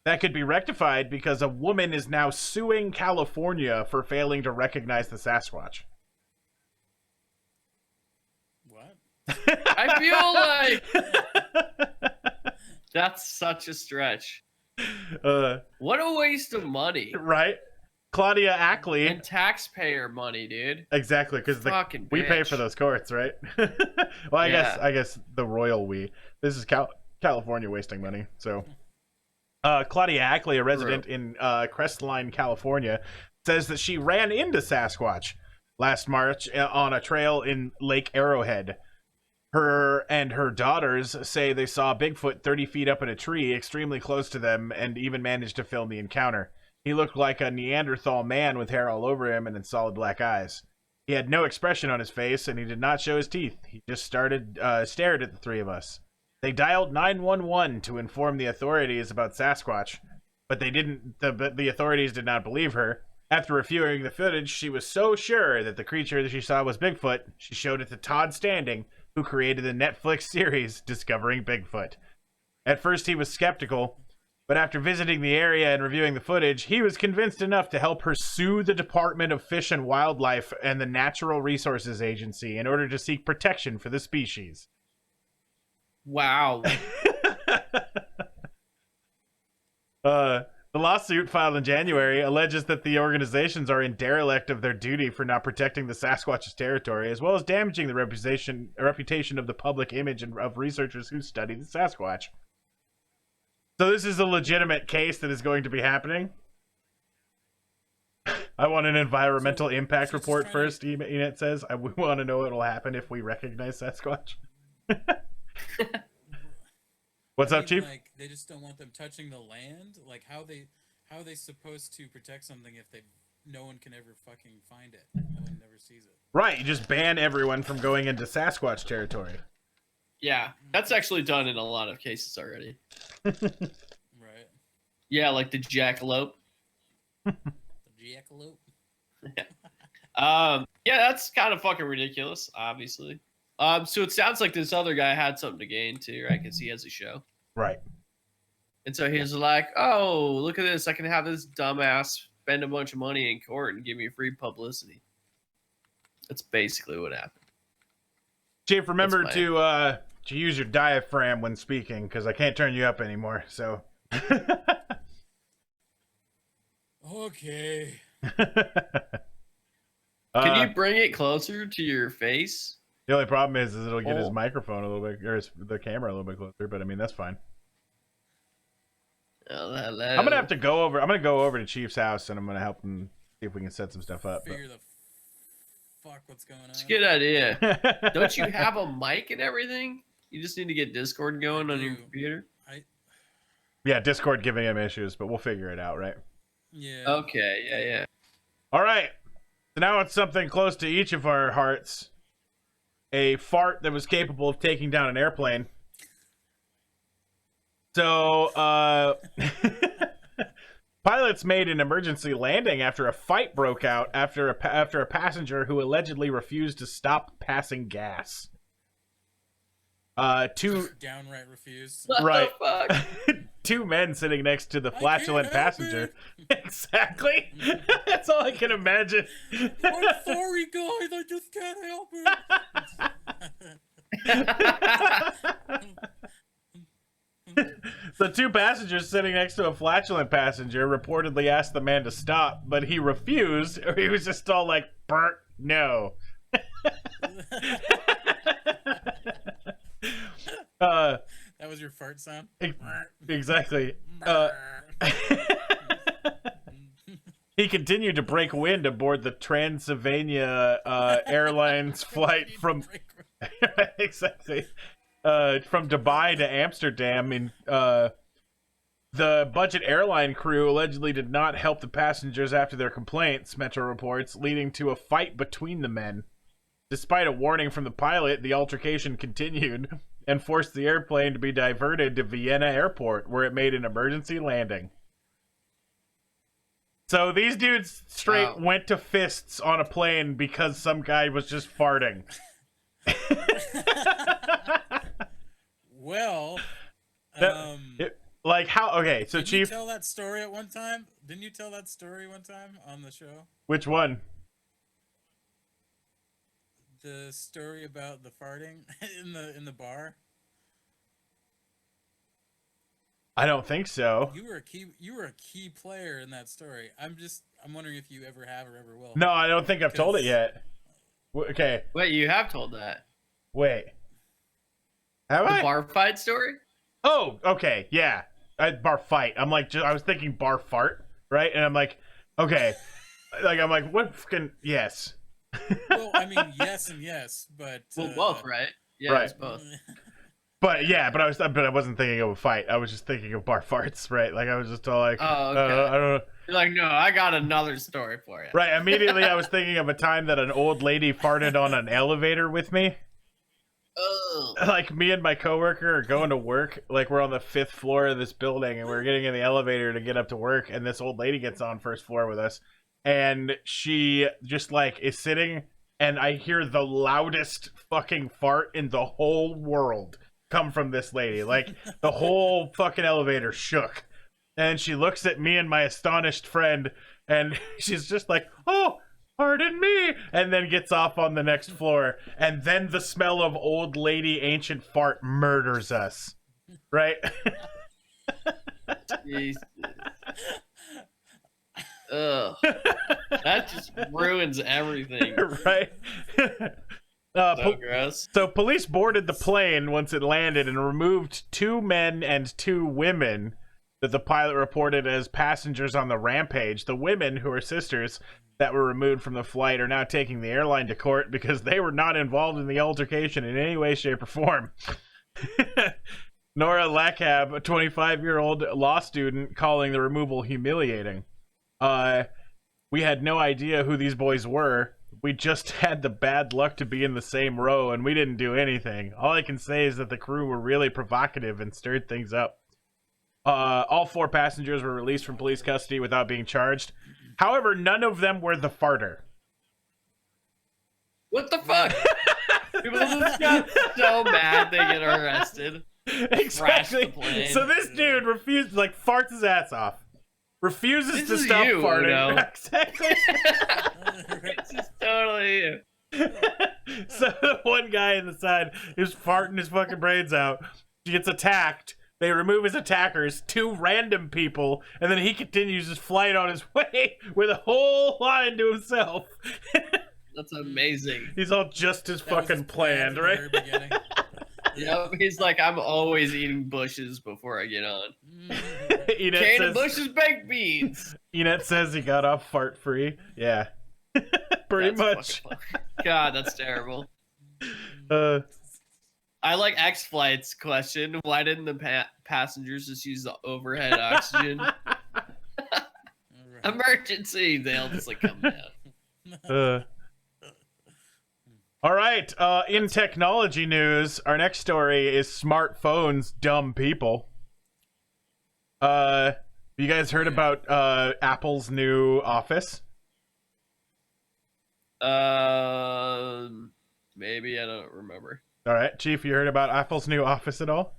that could be rectified because a woman is now suing California for failing to recognize the Sasquatch. What? I feel like that's such a stretch. What a waste of money. Right? Claudia Ackley. And taxpayer money, dude. Exactly, because we pay for those courts, right? Well, I guess the royal we. This is California wasting money, so... Claudia Ackley, a resident in Crestline, California, says that she ran into Sasquatch last March on a trail in Lake Arrowhead. Her and her daughters say they saw Bigfoot 30 feet up in a tree, extremely close to them, and even managed to film the encounter. He looked like a Neanderthal man with hair all over him and solid black eyes. He had no expression on his face, and he did not show his teeth. He just stared at the three of us. They dialed 911 to inform the authorities about Sasquatch, but they didn't. The authorities did not believe her. After reviewing the footage, she was so sure that the creature that she saw was Bigfoot, she showed it to Todd Standing, who created the Netflix series Discovering Bigfoot. At first, he was skeptical, but after visiting the area and reviewing the footage, he was convinced enough to help her sue the Department of Fish and Wildlife and the Natural Resources Agency in order to seek protection for the species. Wow. The lawsuit filed in January alleges that the organizations are in derelict of their duty for not protecting the Sasquatch's territory, as well as damaging the reputation of the public image and of researchers who study the Sasquatch. So this is a legitimate case that is going to be happening. I want an environmental impact report first, Enid says. We want to know what will happen if we recognize Sasquatch. What's up, Chief? Like, they just don't want them touching the land. Like, how are they supposed to protect something if no one can ever fucking find it? No one never sees it. Right, you just ban everyone from going into Sasquatch territory. Yeah, that's actually done in a lot of cases already. Right. Yeah, like the jackalope. The jackalope. Yeah, that's kind of fucking ridiculous, obviously. So it sounds like this other guy had something to gain too, right? Because he has a show. Right. And so he was like, oh, look at this. I can have this dumbass spend a bunch of money in court and give me free publicity. That's basically what happened. Chief, remember to use your diaphragm when speaking, because I can't turn you up anymore, so... Okay. Can you bring it closer to your face? The only problem is it'll get his microphone a little bit, or the camera a little bit closer. But I mean, that's fine. Hello. I'm gonna have to go over. I'm gonna go over to Chief's house and I'm gonna help him see if we can set some stuff up. Figure the fuck what's going on. It's a good idea. Don't you have a mic and everything? You just need to get Discord going on your computer. Yeah, Discord giving him issues, but we'll figure it out, right? Yeah. Okay. Yeah. All right. So now it's something close to each of our hearts. A fart that was capable of taking down an airplane. So, pilots made an emergency landing after a fight broke out after a passenger who allegedly refused to stop passing gas. Downright refused. Right. What the fuck? Two men sitting next to the flatulent passenger. Exactly. That's all I can imagine. I'm sorry, guys. I just can't help it. The two passengers sitting next to a flatulent passenger reportedly asked the man to stop, but he refused, or he was just all like, "Burnt, no." That was your fart sound? Exactly. He continued to break wind aboard the Transylvania Airlines flight from exactly from Dubai to Amsterdam. In the budget airline crew allegedly did not help the passengers after their complaints, Metro reports, leading to a fight between the men. Despite a warning from the pilot, the altercation continued and forced the airplane to be diverted to Vienna Airport, where it made an emergency landing. So these dudes straight went to fists on a plane because some guy was just farting. Well, like how? Okay, so did Chief, you tell that story at one time? Didn't you tell that story one time on the show? which one? The story about the farting in the bar. I don't think so. You were a key player in that story. I'm wondering if you ever have or ever will. No, I don't think I've told it yet. Okay. Wait, you have told that. Wait. Have The I? bar fight story? Oh, okay, yeah. Bar fight. I'm like, I was thinking bar fart, right? And I'm like, okay. I'm like, what fucking yes. Well, I mean, yes and yes, but Well, both, right? Yeah, right. it's both. But yeah, but I wasn't thinking of a fight. I was just thinking of bar farts, right? Like I was just all like, Oh, okay. I don't know. You're like, no, I got another story for you. Right. Immediately, I was thinking of a time that an old lady farted on an elevator with me. Ugh. Like me and my coworker are going to work. Like we're on the 5th floor of this building, and we're getting in the elevator to get up to work. And this old lady gets on first floor with us, and she just like is sitting, and I hear the loudest fucking fart in the whole world come from this lady. Like the whole fucking elevator shook, and she looks at me and my astonished friend, and she's just like, "Oh, pardon me," and then gets off on the next floor. And then the smell of old lady ancient fart murders us, right? Jesus. Ugh. That just ruins everything. Right. So gross. So police boarded the plane once it landed and removed 2 men and 2 women that the pilot reported as passengers on the Rampage. The women, who are sisters that were removed from the flight, are now taking the airline to court because they were not involved in the altercation in any way, shape, or form. Nora Lackab, a 25-year-old law student, calling the removal humiliating. We had no idea who these boys were. We just had the bad luck to be in the same row, and we didn't do anything. All I can say is that the crew were really provocative and stirred things up. All 4 passengers were released from police custody without being charged. However, none of them were the farter. What the fuck? People just got so mad they get arrested. Exactly. The plane. So this dude refused, like, farts his ass off. Refuses This to is stop you, farting. Uno. Exactly. It's just totally you. So the one guy in the side is farting his fucking brains out. He gets attacked. They remove his attackers, 2 random people, and then he continues his flight on his way with a whole line to himself. That's amazing. He's all just as That was fucking his plan planned, from the right? very beginning. Yep, he's like, I'm always eating bushes before I get on. Enid Can of says, bushes, baked beans. Enid says he got off fart free. Yeah. Pretty That's much. fucking funny. God, that's terrible. Uh, I like X Flight's question. Why didn't the passengers just use the overhead oxygen? Alright. Emergency. They'll just like come down. all right. In technology news, our next story is smartphones, dumb people. You guys heard about Apple's new Office? Maybe I don't remember. All right, Chief, you heard about Apple's new Office at all?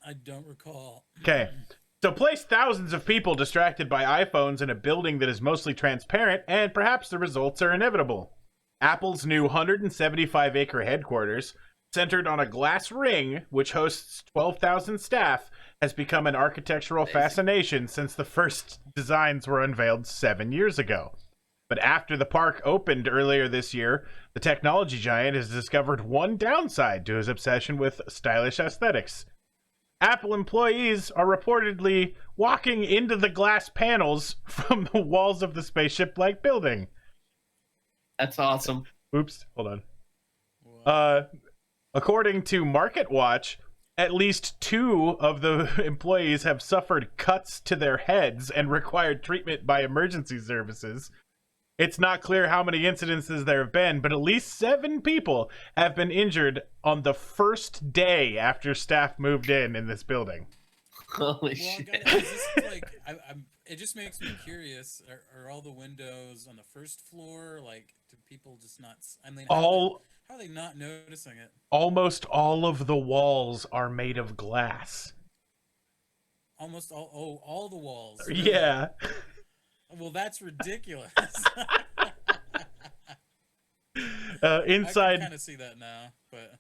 I don't recall. Okay. So place thousands of people distracted by iPhones in a building that is mostly transparent, and perhaps the results are inevitable. Apple's new 175-acre headquarters, centered on a glass ring which hosts 12,000 staff, has become an architectural fascination since the first designs were unveiled 7 years ago. But after the park opened earlier this year, the technology giant has discovered one downside to his obsession with stylish aesthetics. Apple employees are reportedly walking into the glass panels from the walls of the spaceship-like building. That's awesome. Oops, hold on. Wow. According to MarketWatch, at least 2 of the employees have suffered cuts to their heads and required treatment by emergency services. It's not clear how many incidences there have been, but at least 7 people have been injured on the first day after staff moved in this building. Holy Well, shit. guys, is this like it just makes me curious. Are all the windows on the first floor like? Do people just not? I mean, how are they not noticing it? Almost all of the walls are made of glass. Almost all. Oh, all the walls. Really? Yeah. Well, that's ridiculous. Inside. I can kind of see that now, but.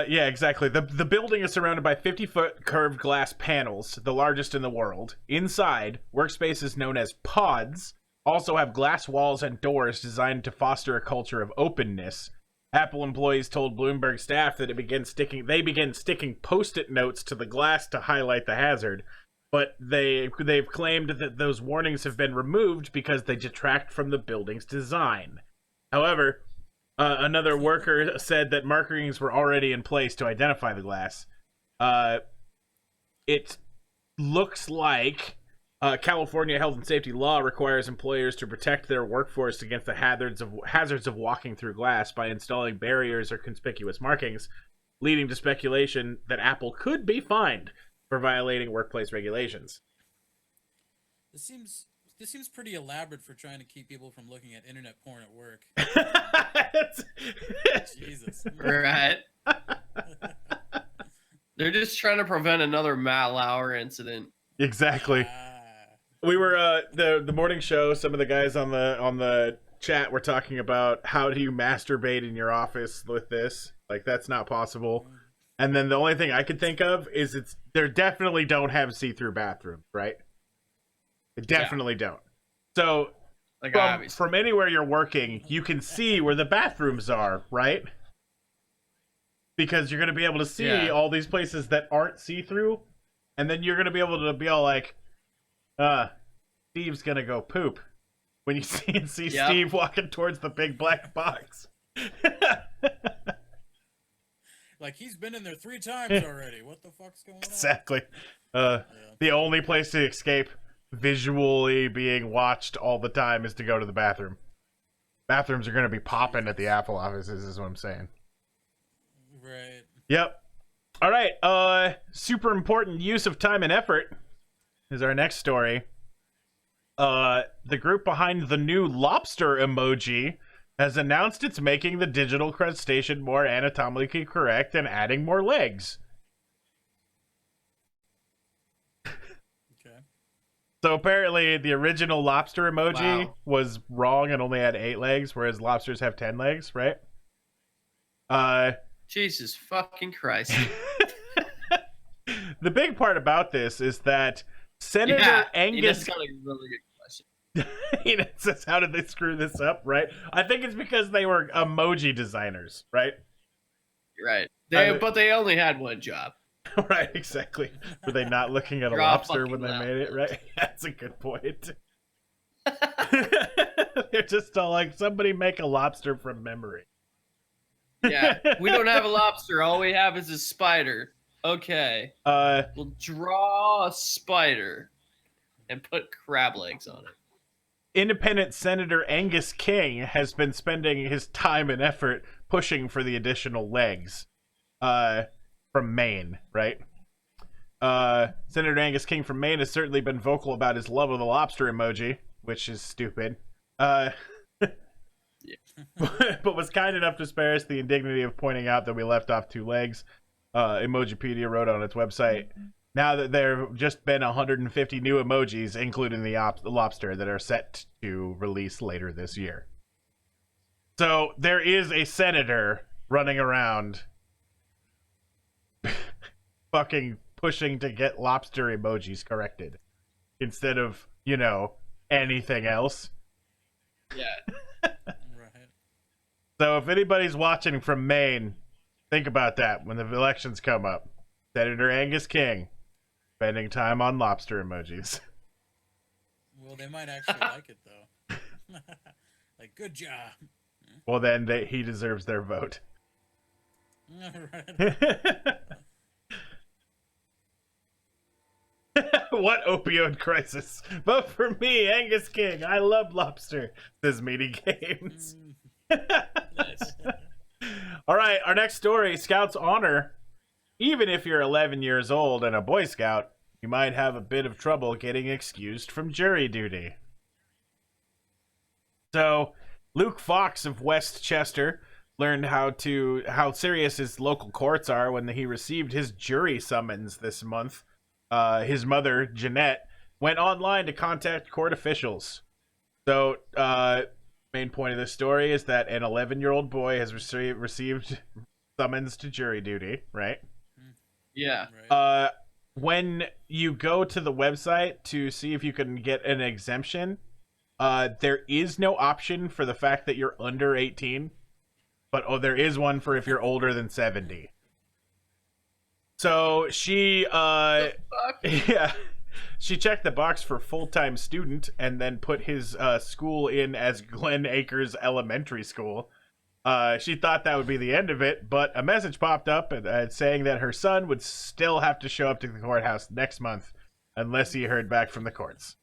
Yeah, exactly. The building is surrounded by 50-foot curved glass panels, the largest in the world. Inside, workspaces known as pods also have glass walls and doors designed to foster a culture of openness. Apple employees told Bloomberg staff that they began sticking Post-it notes to the glass to highlight the hazard, but they've claimed that those warnings have been removed because they detract from the building's design. However, another worker said that markings were already in place to identify the glass. It looks like California health and safety law requires employers to protect their workforce against the hazards of walking through glass by installing barriers or conspicuous markings, leading to speculation that Apple could be fined for violating workplace regulations. This seems pretty elaborate for trying to keep people from looking at internet porn at work. Jesus. Right. They're just trying to prevent another Matt Lauer incident. Exactly. We were the morning show. Some of the guys on the chat were talking about how do you masturbate in your office with this? Like that's not possible. And then the only thing I could think of is they definitely don't have see-through bathrooms, right? They definitely don't. So Like from anywhere you're working, you can see where the bathrooms are, right? Because you're going to be able to see all these places that aren't see-through, and then you're going to be able to be all like, Steve's going to go poop when you see Steve walking towards the big black box. Like he's been in there 3 times already. What the fuck's going on? Exactly. The only place to escape visually being watched all the time is to go to the bathroom. Bathrooms are going to be popping at the Apple offices, is what I'm saying. Right. Yep. All right. Super important use of time and effort is our next story. The group behind the new lobster emoji has announced it's making the digital crustacean more anatomically correct and adding more legs. Okay. So apparently the original lobster emoji was wrong and only had 8 legs, whereas lobsters have 10 legs, right? Jesus fucking Christ. The big part about this is that Senator Angus... That's got a really good question. It says, how did they screw this up, right? I think it's because they were emoji designers, right? Right. I- But they only had one job. Right, exactly. Were they not looking at a Draw lobster when fucking they made it, lobsters. right? That's a good point. They're just all like, somebody make a lobster from memory. Yeah. We don't have a lobster. All we have is a spider. Okay. We'll draw a spider and put crab legs on it. Independent Senator Angus King has been spending his time and effort pushing for the additional legs from Maine, right? Senator Angus King from Maine has certainly been vocal about his love of the lobster emoji, which is stupid. But was kind enough to spare us the indignity of pointing out that we left off 2 legs. Emojipedia wrote on its website, now that there have just been 150 new emojis, including the lobster, that are set to release later this year. So there is a senator running around fucking pushing to get lobster emojis corrected instead of, anything else. Yeah. Right. So if anybody's watching from Maine, think about that when the elections come up. Senator Angus King spending time on lobster emojis. Well, they might actually like it though. Like, good job. Well, then he deserves their vote. Right. What opioid crisis? Vote for me, Angus King. I love lobster, says Meaty Games. Nice. All right, our next story, Scouts honor. Even if you're 11 years old and a Boy Scout, you might have a bit of trouble getting excused from jury duty. So, Luke Fox of Westchester learned how serious his local courts are when he received his jury summons this month. His mother, Jeanette, went online to contact court officials. So, main point of this story is that an 11-year-old boy has received summons to jury duty, right? Yeah. Right. When you go to the website to see if you can get an exemption, there is no option for the fact that you're under 18, but there is one for if you're older than 70. So she yeah, she checked the box for full-time student and then put his school in as Glen Acres Elementary School. She thought that would be the end of it, but a message popped up saying that her son would still have to show up to the courthouse next month unless he heard back from the courts.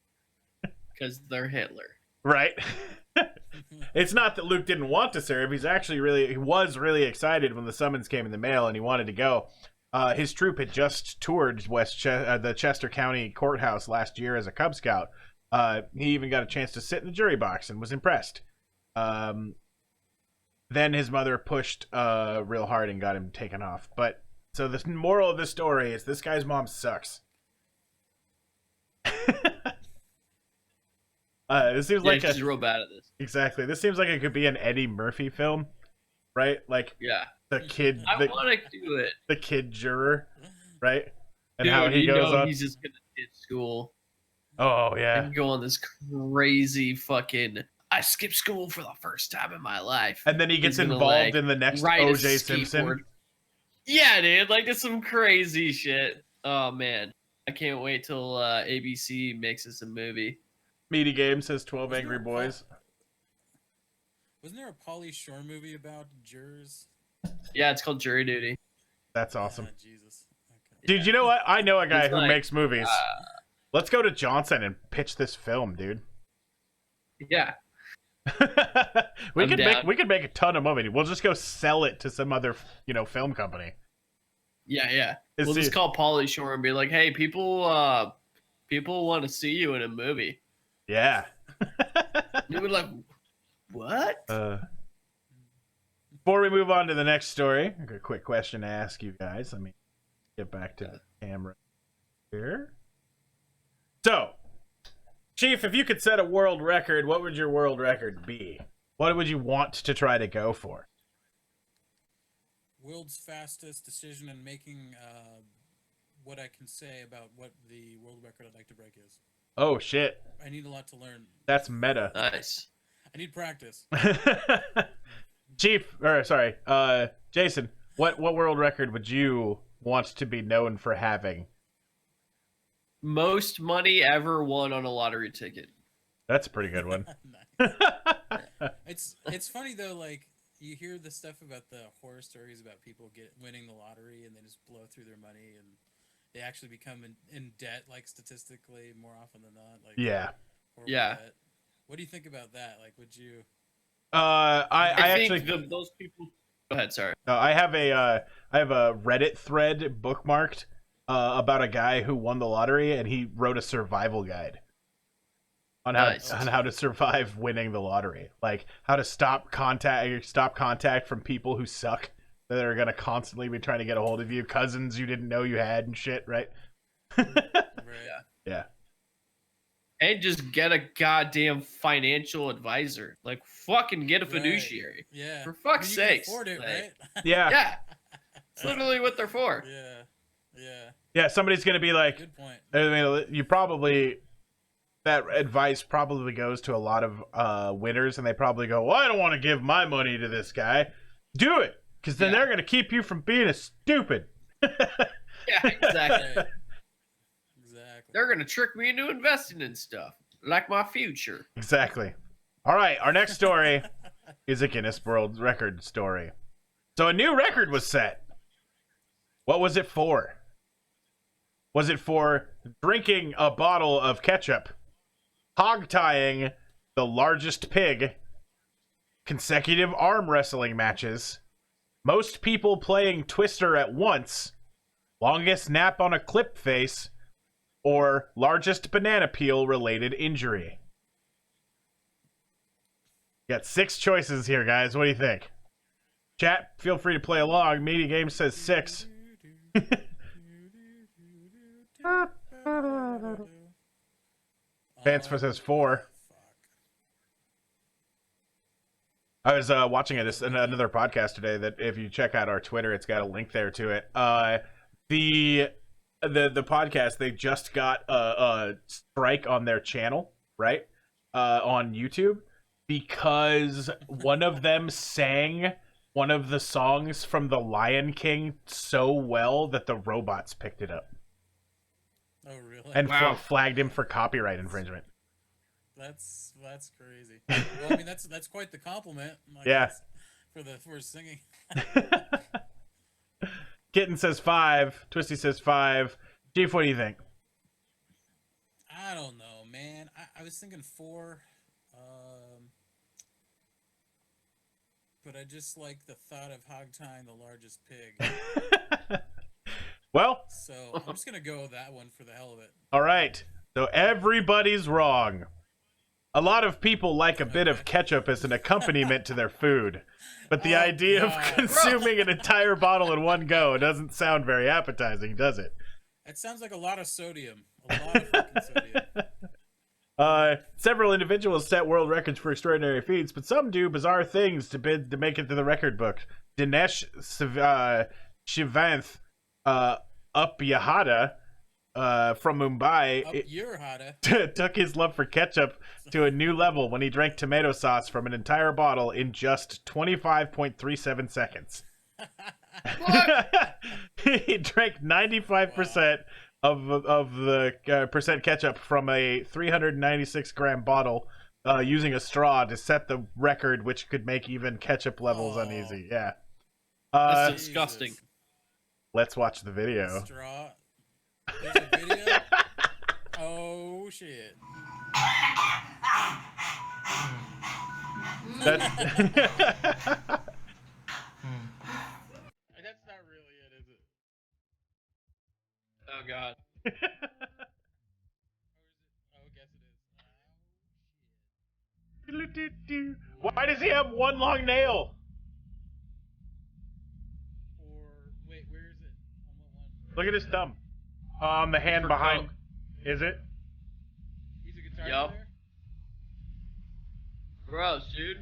Because they're Hitler. Right? It's not that Luke didn't want to serve. He was really excited when the summons came in the mail and he wanted to go. His troop had just toured the Chester County Courthouse last year as a Cub Scout. He even got a chance to sit in the jury box and was impressed. Then his mother pushed real hard and got him taken off. But so the moral of the story is this guy's mom sucks. This seems like she's real bad at this. Exactly. This seems like it could be an Eddie Murphy film, right? Like Yeah. the kid, I want to do it. the kid juror, right? And Dude, how he goes on. he's just gonna hit school Oh yeah. and go on this crazy fucking. I skipped school for the first time in my life. And then he gets He's gonna, involved like, in the next ride a O.J. Simpson. skateboard. Yeah, dude. Like, it's some crazy shit. Oh man, I can't wait till ABC makes us a movie. Meaty Game says 12 Wasn't Angry there a Boys. Wasn't there a Pauly Shore movie about jurors? Yeah, it's called Jury Duty. That's awesome. Jesus. Okay. Dude, you know what? I know a guy It's who like, makes movies. Let's go to Johnson and pitch this film, dude. Yeah. we I'm could down. make a ton of money. We'll just go sell it to some other, film company. Yeah. It's We'll the- just call Pauly Shore and be like, "Hey, people want to see you in a movie." Yeah. You would like, what? Before we move on to the next story, I got a quick question to ask you guys. Let me get back to the camera here. So, Chief, if you could set a world record, what would your world record be? What would you want to try to go for? World's fastest decision in making what I can say about what the world record I'd like to break is. Oh shit. I need a lot to learn. That's meta. Nice. I need practice. Jason, what world record would you want to be known for having? Most money ever won on a lottery ticket. That's a pretty good one. Nice. It's funny though, like you hear the stuff about the horror stories about people winning the lottery and they just blow through their money and they actually become in debt, like statistically more often than not. Like Yeah. debt. What do you think about that? Like, would you? I think actually those people. Go ahead. Sorry. I have a Reddit thread bookmarked about a guy who won the lottery, and he wrote a survival guide on how to survive winning the lottery, like how to stop contact from people who suck that are gonna constantly be trying to get a hold of you, cousins you didn't know you had and shit, right? Right. Yeah. And just get a goddamn financial advisor. Like, fucking get a fiduciary. Yeah. For fuck's You can sakes. afford it, Like, right? Yeah. Yeah. It's literally what they're for. Yeah. Yeah. Yeah, somebody's gonna be like, Good point. I mean, that advice probably goes to a lot of winners, and they probably go, well, I don't want to give my money to this guy. Do it, because then they're going to keep you from being a stupid. Yeah, exactly. Right. Exactly. They're going to trick me into investing in stuff. Like my future. Exactly. All right, our next story is a Guinness World Record story. So a new record was set. What was it for? Was it for drinking a bottle of ketchup, hog tying the largest pig, consecutive arm wrestling matches, most people playing Twister at once, longest nap on a clip face, or largest banana peel related injury? Got 6 choices here, guys. What do you think? Chat, feel free to play along. Media Game says 6. Fansford says 4. I was watching another podcast today that if you check out our Twitter, it's got a link there to it. The podcast, they just got a strike on their channel, right? On YouTube, because one of them sang one of the songs from The Lion King so well that the robots picked it up. Oh, really? And Wow. flagged him for copyright infringement. That's crazy. Well, I mean, that's quite the compliment. I Yeah. guess, for singing. Kitten says 5. Twisty says 5. Chief, what do you think? I don't know, man. I was thinking 4, but I just like the thought of hog tying the largest pig. Well, So I'm just gonna go with that one for the hell of it. all right. So everybody's wrong. A lot of people like a bit of ketchup as an accompaniment to their food. But the Oh, idea of God. consuming an entire bottle in one go doesn't sound very appetizing, does it? It sounds like a lot of sodium. A lot of fucking sodium. Several individuals set world records for extraordinary feats, but some do bizarre things to make it to the record book. Dinesh Shivanth Upyahada from Mumbai You're hotta. took his love for ketchup to a new level when he drank tomato sauce from an entire bottle in just 25.37 seconds. He drank 95% of the percent ketchup from a 396 gram bottle using a straw to set the record, which could make even ketchup levels uneasy. Yeah. That's disgusting. Jesus. Let's watch the video. Straw. There's a video? Oh, shit. That's That's not really it, is it? Oh, God. Oh, I guess it is. Why does he have one long nail? Or, wait, where is it? On what one? Look at his thumb. On the hand For behind. Coke. Is it? He's a guitar Yup. player? Gross, dude.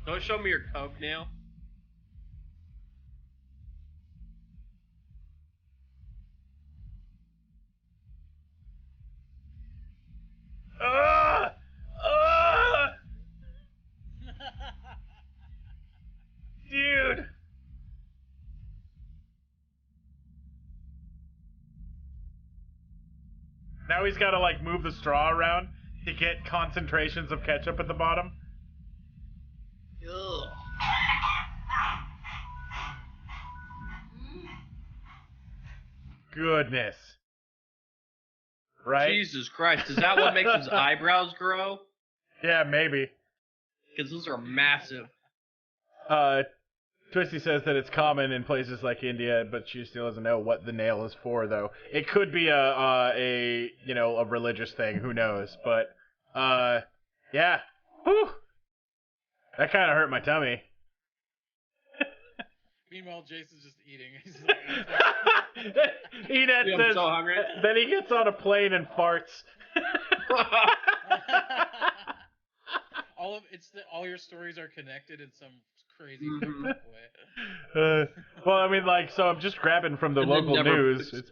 Don't show me your Coke now. Now he's got to like move the straw around to get concentrations of ketchup at the bottom. Ugh. Goodness. Right? Jesus Christ. Is that what makes his eyebrows grow? Yeah, maybe. Because those are massive. Twisty says that it's common in places like India, but she still doesn't know what the nail is for, though. It could be a religious thing. Who knows? But yeah. Whew. That kind of hurt my tummy. Meanwhile, Jason's just eating. He's Dude, I'm so hungry. Then he gets on a plane and farts. all your stories are connected in some crazy Mhm. way. Well, I mean, like, so I'm just grabbing from the And then local never news. poops.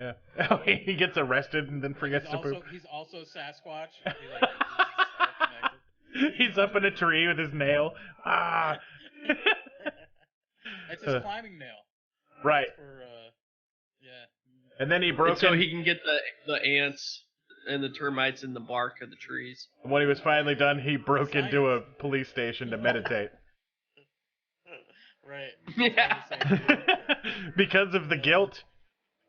Yeah. Oh, he gets arrested and then forgets to poop. He's also Sasquatch. It's all connected. He's up in a tree with his nail. Ah. It's his climbing nail. Right. Yeah. And then he broke And so in. he can get the ants and the termites in the bark of the trees. When he was finally done, he broke into a police station to meditate. Right. Yeah. Because of the guilt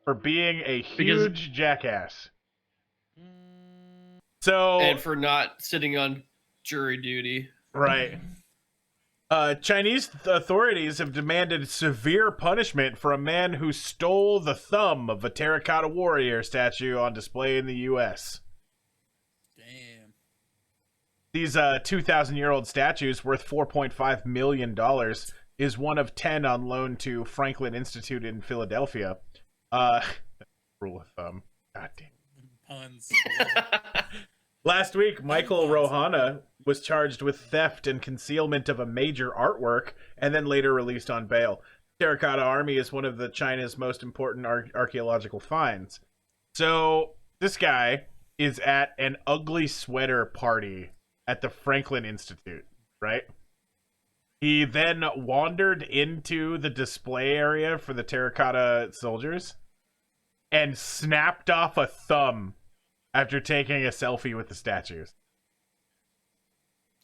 for being a huge jackass. So And for not sitting on jury duty. right. Chinese authorities have demanded severe punishment for a man who stole the thumb of a terracotta warrior statue on display in the U.S. Damn. These 2,000-year-old statues worth $4.5 million is one of 10 on loan to Franklin Institute in Philadelphia. Rule of thumb. God damn. Puns. Last week, Michael Rohana was charged with theft and concealment of a major artwork and then later released on bail. Terracotta Army is one of China's most important archaeological finds. So this guy is at an ugly sweater party at the Franklin Institute, right? He then wandered into the display area for the terracotta soldiers and snapped off a thumb after taking a selfie with the statues.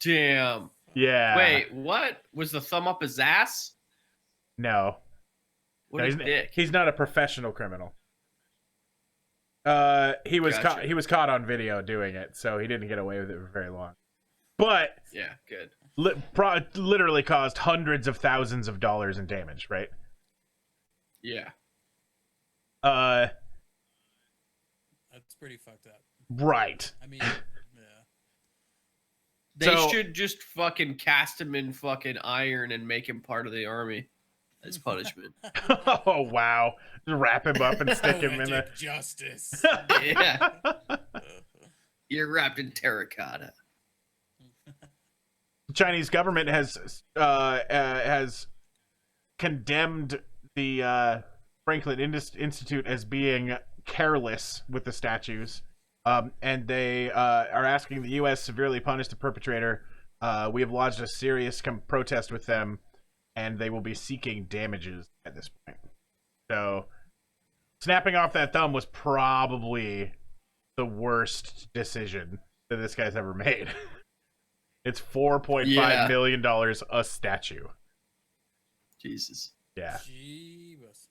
Damn. Yeah. Wait, what? Was the thumb up his ass? No. What No, a dick. he's not a professional criminal. He was Gotcha. he was caught on video doing it, so he didn't get away with it for very long. But Yeah, good. literally caused hundreds of thousands of dollars in damage, right? Yeah. That's pretty fucked up. Right. I mean, yeah. They So- should just fucking cast him in fucking iron and make him part of the army as punishment. Oh wow! Just wrap him up and stick him in Poetic justice. Yeah. You're wrapped in terracotta. The Chinese government has condemned the Franklin Institute as being careless with the statues, and they are asking the U.S. severely punish the perpetrator. We have lodged a serious protest with them, and they will be seeking damages at this point. So, snapping off that thumb was probably the worst decision that this guy's ever made. It's $4.5 million a statue. Jesus. Yeah. Jeebus.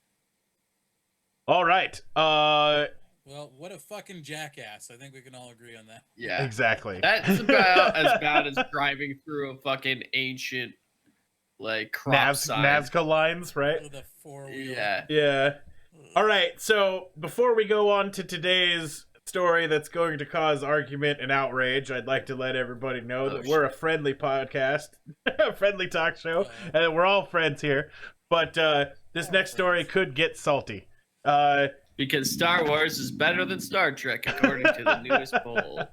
All right. Well, what a fucking jackass. I think we can all agree on that. Yeah. Exactly. That's about as bad as driving through a fucking ancient, like, crop sign. Nazca lines, right? With a four-wheel. Yeah. Yeah. All right. So before we go on to today's story that's going to cause argument and outrage, I'd like to let everybody know that we're a friendly podcast, a friendly talk show, and we're all friends here. But this next story could get salty. Because Star Wars is better than Star Trek, according to the newest poll.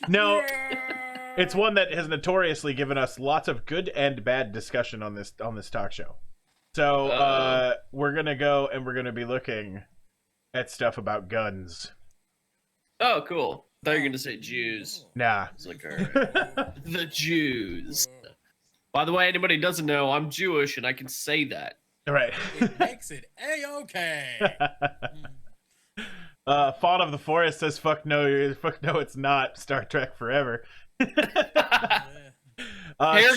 No, it's one that has notoriously given us lots of good and bad discussion on this talk show. So we're gonna go and we're gonna be looking at stuff about guns. Oh, cool. I thought you were going to say Jews. Nah. It's like, all right. The Jews. By the way, anybody who doesn't know, I'm Jewish and I can say that. Right. It makes it A-okay. Fawn of the Forest says, "Fuck no, fuck no, it's not Star Trek Forever." Here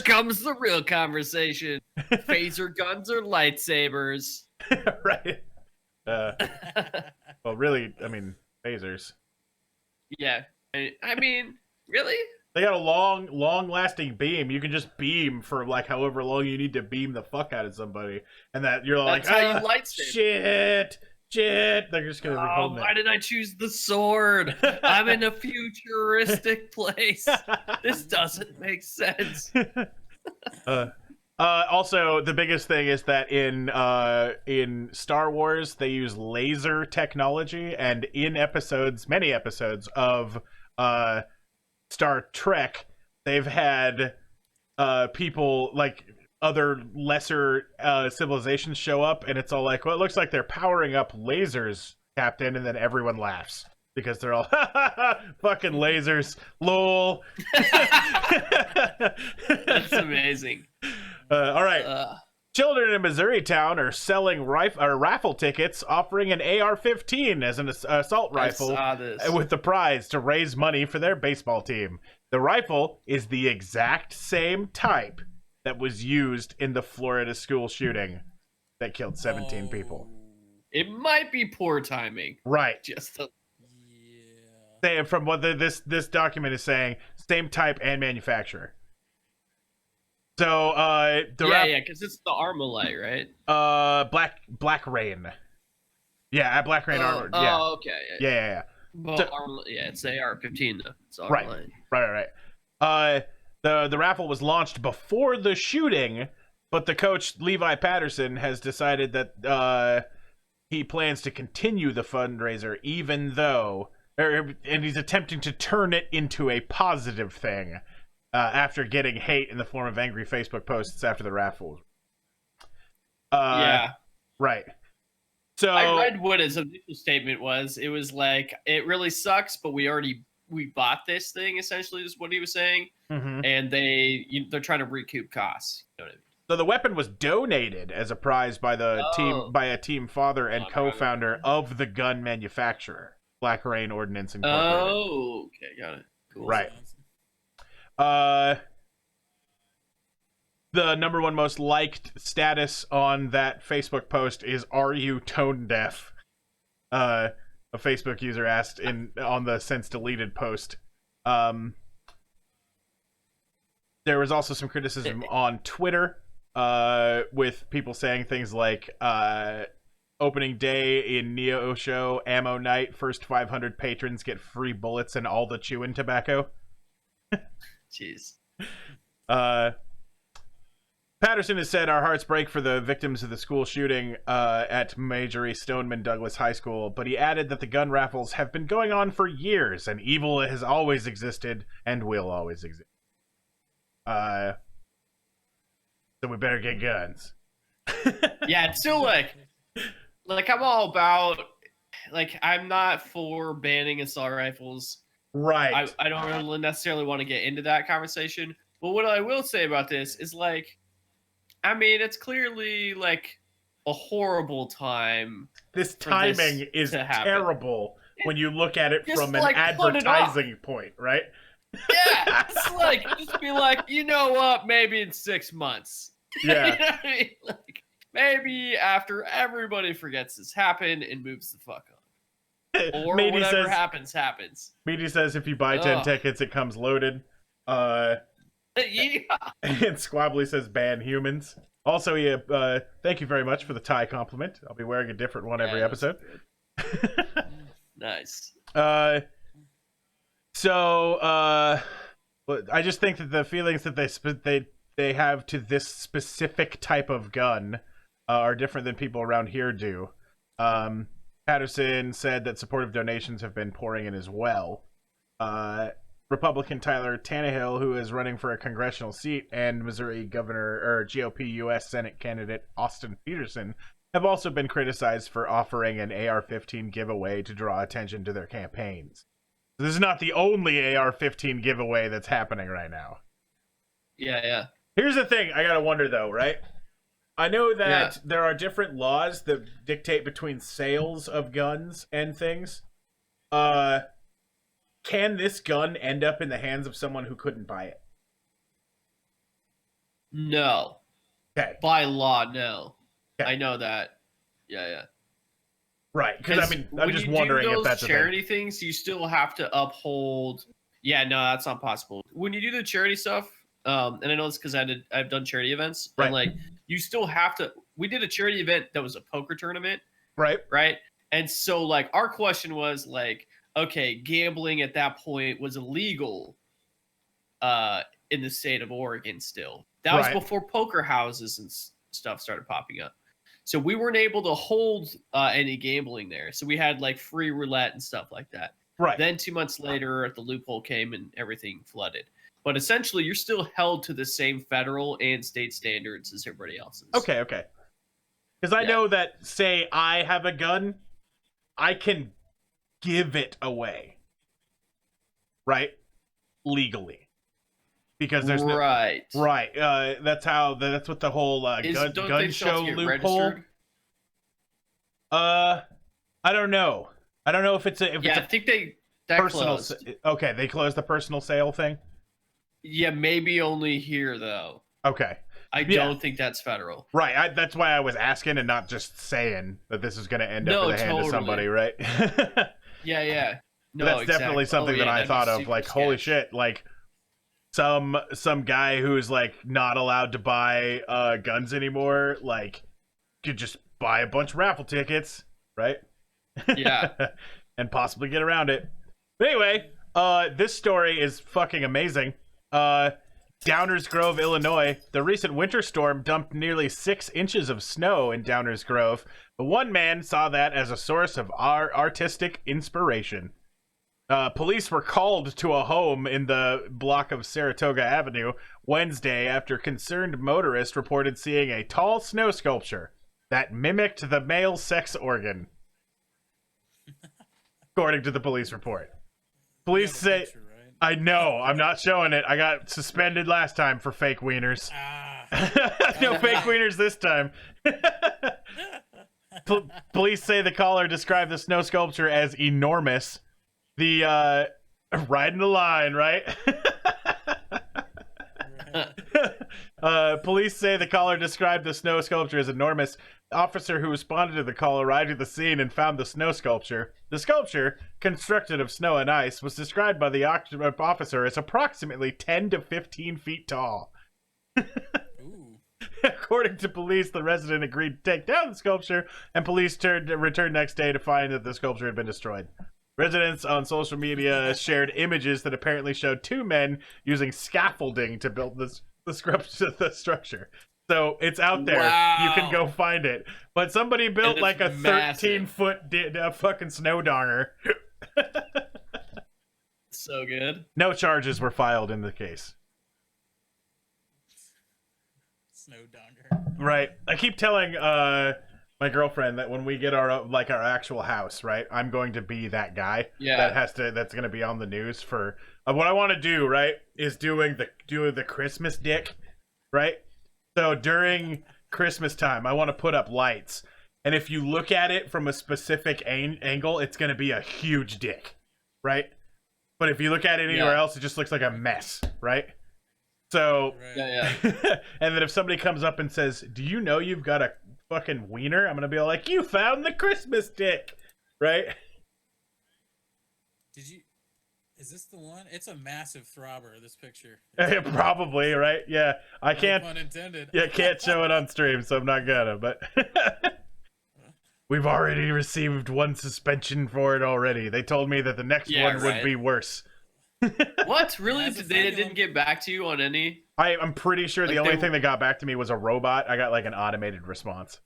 comes the real conversation. Phaser guns or lightsabers? Right. Well, really, I mean, phasers. Yeah. I mean, really? They got a long-lasting beam. You can just beam for like however long you need to beam the fuck out of somebody, and that you're like, That's how you lightsaber. shit. They're just gonna be holding why did I choose the sword? I'm in a futuristic place. This doesn't make sense. Also, the biggest thing is that in Star Wars they use laser technology, and in many episodes of Star Trek, they've had people like other lesser civilizations show up, and it's all like, well, it looks like they're powering up lasers, Captain, and then everyone laughs because they're all fucking lasers, lol. That's amazing. All right. Children in Missouri town are selling raffle tickets, offering an AR-15 as an assault rifle with the prize to raise money for their baseball team. The rifle is the exact same type that was used in the Florida school shooting that killed 17 people. It might be poor timing. Right. Just from what this document is saying, same type and manufacturer. So because it's the Armalite, right? Black Rain. Yeah, Black Rain armor. Yeah. Oh, okay. Yeah. Well, So, it's AR-15 though. It's right. Armalite. Right. The raffle was launched before the shooting, but the coach Levi Patterson has decided that he plans to continue the fundraiser, even though, and he's attempting to turn it into a positive thing. After getting hate in the form of angry Facebook posts after the raffle. Yeah. Right. So I read what his initial statement was. It was like, it really sucks, but we bought this thing, essentially, is what he was saying. Mm-hmm. And they're trying to recoup costs. You know what I mean? So the weapon was donated as a prize by a team father and co-founder of the gun manufacturer, Black Rain Ordnance Incorporated. Oh, okay, got it. Cool. Right. The number one most liked status on that Facebook post is "Are you tone deaf?" A Facebook user asked on the since deleted post. There was also some criticism on Twitter, with people saying things like, "Opening day in Neo Show, ammo night, first 500 patrons get free bullets and all the chewing tobacco." Jeez. Patterson has said, "Our hearts break for the victims of the school shooting at Marjorie Stoneman Douglas High School," but he added that the gun raffles have been going on for years, and evil has always existed and will always exist. So we better get guns. Yeah, it's still like I'm all about, I'm not for banning assault rifles. Right. I don't really necessarily want to get into that conversation. But what I will say about this is, it's clearly, a horrible time. This timing is terrible when you look at it from an advertising point, right? Yeah, it's just be you know what? Maybe in 6 months. Yeah. You know what I mean? Maybe after everybody forgets this happened and moves the fuck on. Or Meaty whatever happens. Meaty says if you buy 10 tickets, it comes loaded. Yeah. And Squabbly says ban humans. Also, thank you very much for the tie compliment. I'll be wearing a different one every episode. Nice. I just think that the feelings that they have to this specific type of gun are different than people around here do. Patterson said that supportive donations have been pouring in as well. Republican Tyler Tannehill, who is running for a congressional seat, and Missouri Governor or GOP U.S. Senate candidate Austin Peterson have also been criticized for offering an AR-15 giveaway to draw attention to their campaigns. This is not the only AR-15 giveaway that's happening right now. Yeah. Here's the thing I gotta wonder, though, right? I know that there are different laws that dictate between sales of guns and things. can this gun end up in the hands of someone who couldn't buy it? No. Okay. By law, no. Okay. I know that. Yeah. Right, because I mean, I'm just wondering if that's a charity things, you still have to uphold. Yeah, no, that's not possible. When you do the charity stuff, and I know it's because I've done charity events, right. And like you still have to. We did a charity event that was a poker tournament, right? And so like our question was like, okay, gambling at that point was illegal, in the state of Oregon. Still, that was before poker houses and stuff started popping up. So we weren't able to hold any gambling there. So we had like free roulette and stuff like that. Right. Then 2 months later, the loophole came and everything flooded. But essentially, you're still held to the same federal and state standards as everybody else's. Okay. Because I know that, say, I have a gun, I can give it away. Right? Legally. Because there's right. That's what the whole gun show loophole. Registered? I don't know. I don't know if it's a I think that personal. Closed. Okay, they closed the personal sale thing. Yeah, maybe only here though. Okay. I don't think that's federal. Right. That's why I was asking and not just saying that this is going to end up in the hand of somebody, right? Yeah. No, that's definitely something that I thought of. Like, sketch. Holy shit! Like. Some guy who's like not allowed to buy guns anymore, like could just buy a bunch of raffle tickets, right? Yeah. And possibly get around it. But anyway, this story is fucking amazing. Downers Grove, Illinois. The recent winter storm dumped nearly 6 inches of snow in Downers Grove, but one man saw that as a source of artistic inspiration. Police were called to a home in the block of Saratoga Avenue Wednesday after concerned motorists reported seeing a tall snow sculpture that mimicked the male sex organ, according to the police report. Police say, picture, right? I know, I'm not showing it. I got suspended last time for fake wieners. No fake wieners this time. Police say the caller described the snow sculpture as enormous. The riding the line, right? Police say the caller described the snow sculpture as enormous. The officer who responded to the call arrived at the scene and found the snow sculpture. The sculpture, constructed of snow and ice, was described by the officer as approximately 10 to 15 feet tall. According to police, the resident agreed to take down the sculpture, and police returned next day to find that the sculpture had been destroyed. Residents on social media shared images that apparently showed 2 men using scaffolding to build the structure. So it's out there. Wow. You can go find it. But somebody built like a 13-foot fucking snow donger. So good. No charges were filed in the case. Snow donger. Right. I keep telling my girlfriend that when we get our actual house, right, I'm going to be that guy that's going to be on the news for what I want to do, right, is doing the Christmas dick, right? So during Christmas time, I want to put up lights, and if you look at it from a specific angle, it's going to be a huge dick, right? But if you look at it anywhere else, it just looks like a mess, right? So, and then if somebody comes up and says, "Do you know you've got a fucking wiener?" I'm gonna be like, "You found the Christmas dick," right? Is this the one? It's a massive throbber, this picture. Probably, right? Yeah, I can't. No pun intended. Yeah, can't show it on stream, so I'm not gonna. But we've already received 1 suspension for it already. They told me that the next one would be worse. What? Really? They didn't get back to you on any? I'm pretty sure the only thing that got back to me was a robot. I got like an automated response.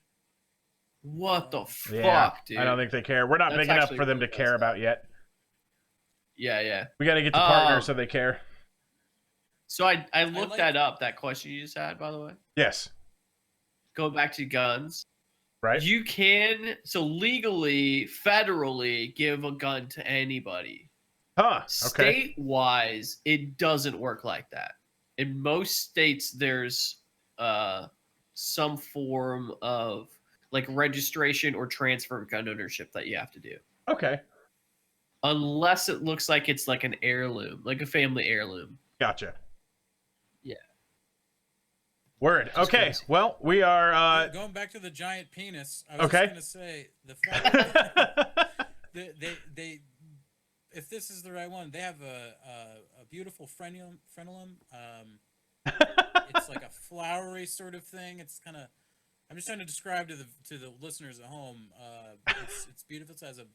What the fuck, dude? I don't think they care. We're not big enough for them to care about yet. Yeah. We got to get to partners so they care. So I looked that up, that question you just had, by the way. Yes. Going back to guns. Right. You can, so legally, federally, give a gun to anybody. Huh. Okay. State-wise, it doesn't work like that. In most states, there's some form of like registration or transfer of gun ownership that you have to do. Okay. unless it looks like it's like an heirloom, like a family heirloom. Gotcha. Yeah. Word. Just Okay. crazy. Well, we are. Going back to the giant penis. I was Okay. just gonna say the fact that they if this is the right one, they have a beautiful frenulum. It's like a flowery sort of thing. It's kind of. I'm just trying to describe to the listeners at home. It's beautiful. It has a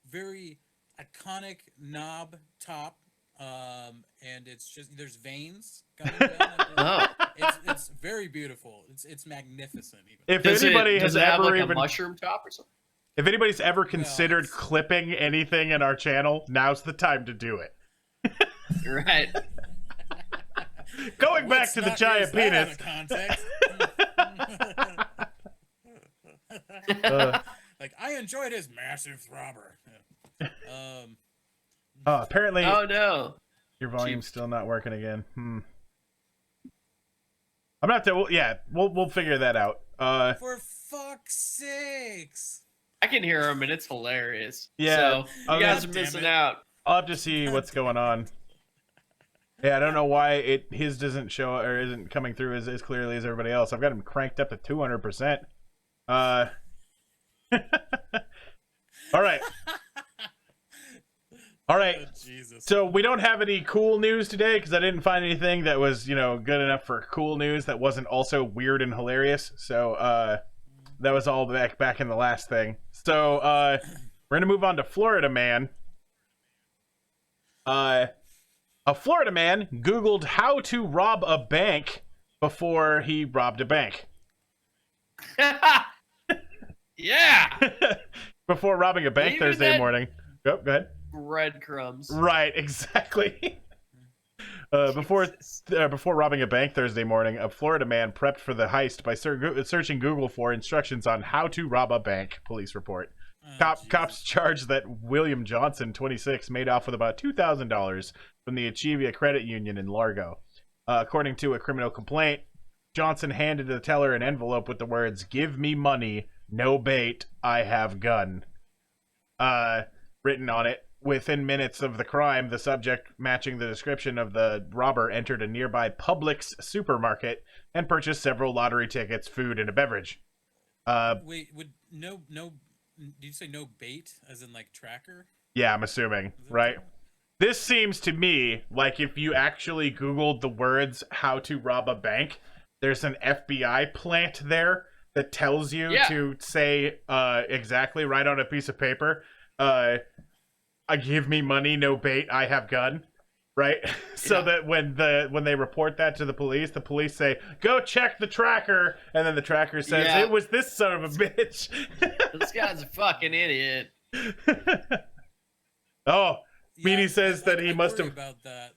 very iconic knob top, and it's just there's veins coming down. Oh. It's very beautiful. It's magnificent. Even. If Does anybody it has have ever like even a mushroom top or something? if anybody's ever considered it's- clipping anything in our channel, now's the time to do it. Right. Going back Let's to the not giant use that out penis. of context. Uh, Like I enjoyed his massive throbber. Yeah. apparently Oh no. your volume's Jeez. still not working again. I'm not. We'll figure that out. For fuck's sakes! I can hear him and it's hilarious. Yeah. So Oh, you guys are God damn missing it. out. I'll have to see what's going on. Yeah, I don't know why his doesn't show or isn't coming through as clearly as everybody else. I've got him cranked up to 200%. All right. All right. Oh, Jesus. So we don't have any cool news today because I didn't find anything that was, good enough for cool news that wasn't also weird and hilarious. So that was all back in the last thing. So we're gonna move on to Florida man. A Florida man Googled how to rob a bank before he robbed a bank. Yeah. Before robbing a bank Even Thursday that- morning. Go ahead. Breadcrumbs. Right, exactly. Before robbing a bank Thursday morning, a Florida man prepped for the heist by searching Google for instructions on how to rob a bank, police report. Oh, Cops charged that William Johnson, 26, made off with about $2,000 from the Achievia Credit Union in Largo. According to a criminal complaint, Johnson handed the teller an envelope with the words, "Give me money, no bait, I have gun," written on it. Within minutes of the crime, the subject, matching the description of the robber, entered a nearby Publix supermarket and purchased several lottery tickets, food, and a beverage. Wait, would no? Did you say no bait, as in like tracker? Yeah, I'm assuming, Is that right? right? This seems to me like if you actually Googled the words "how to rob a bank," there's an FBI plant there that tells you Yeah. to say exactly right on a piece of paper, give me money, no bait, I have gun. Right? So Yeah. that when they report that to the police say, "Go check the tracker," and then the tracker says, Yeah. "It was this son of a bitch." This guy's a fucking idiot. Oh, Meanie I- says that he I must worry have- about that.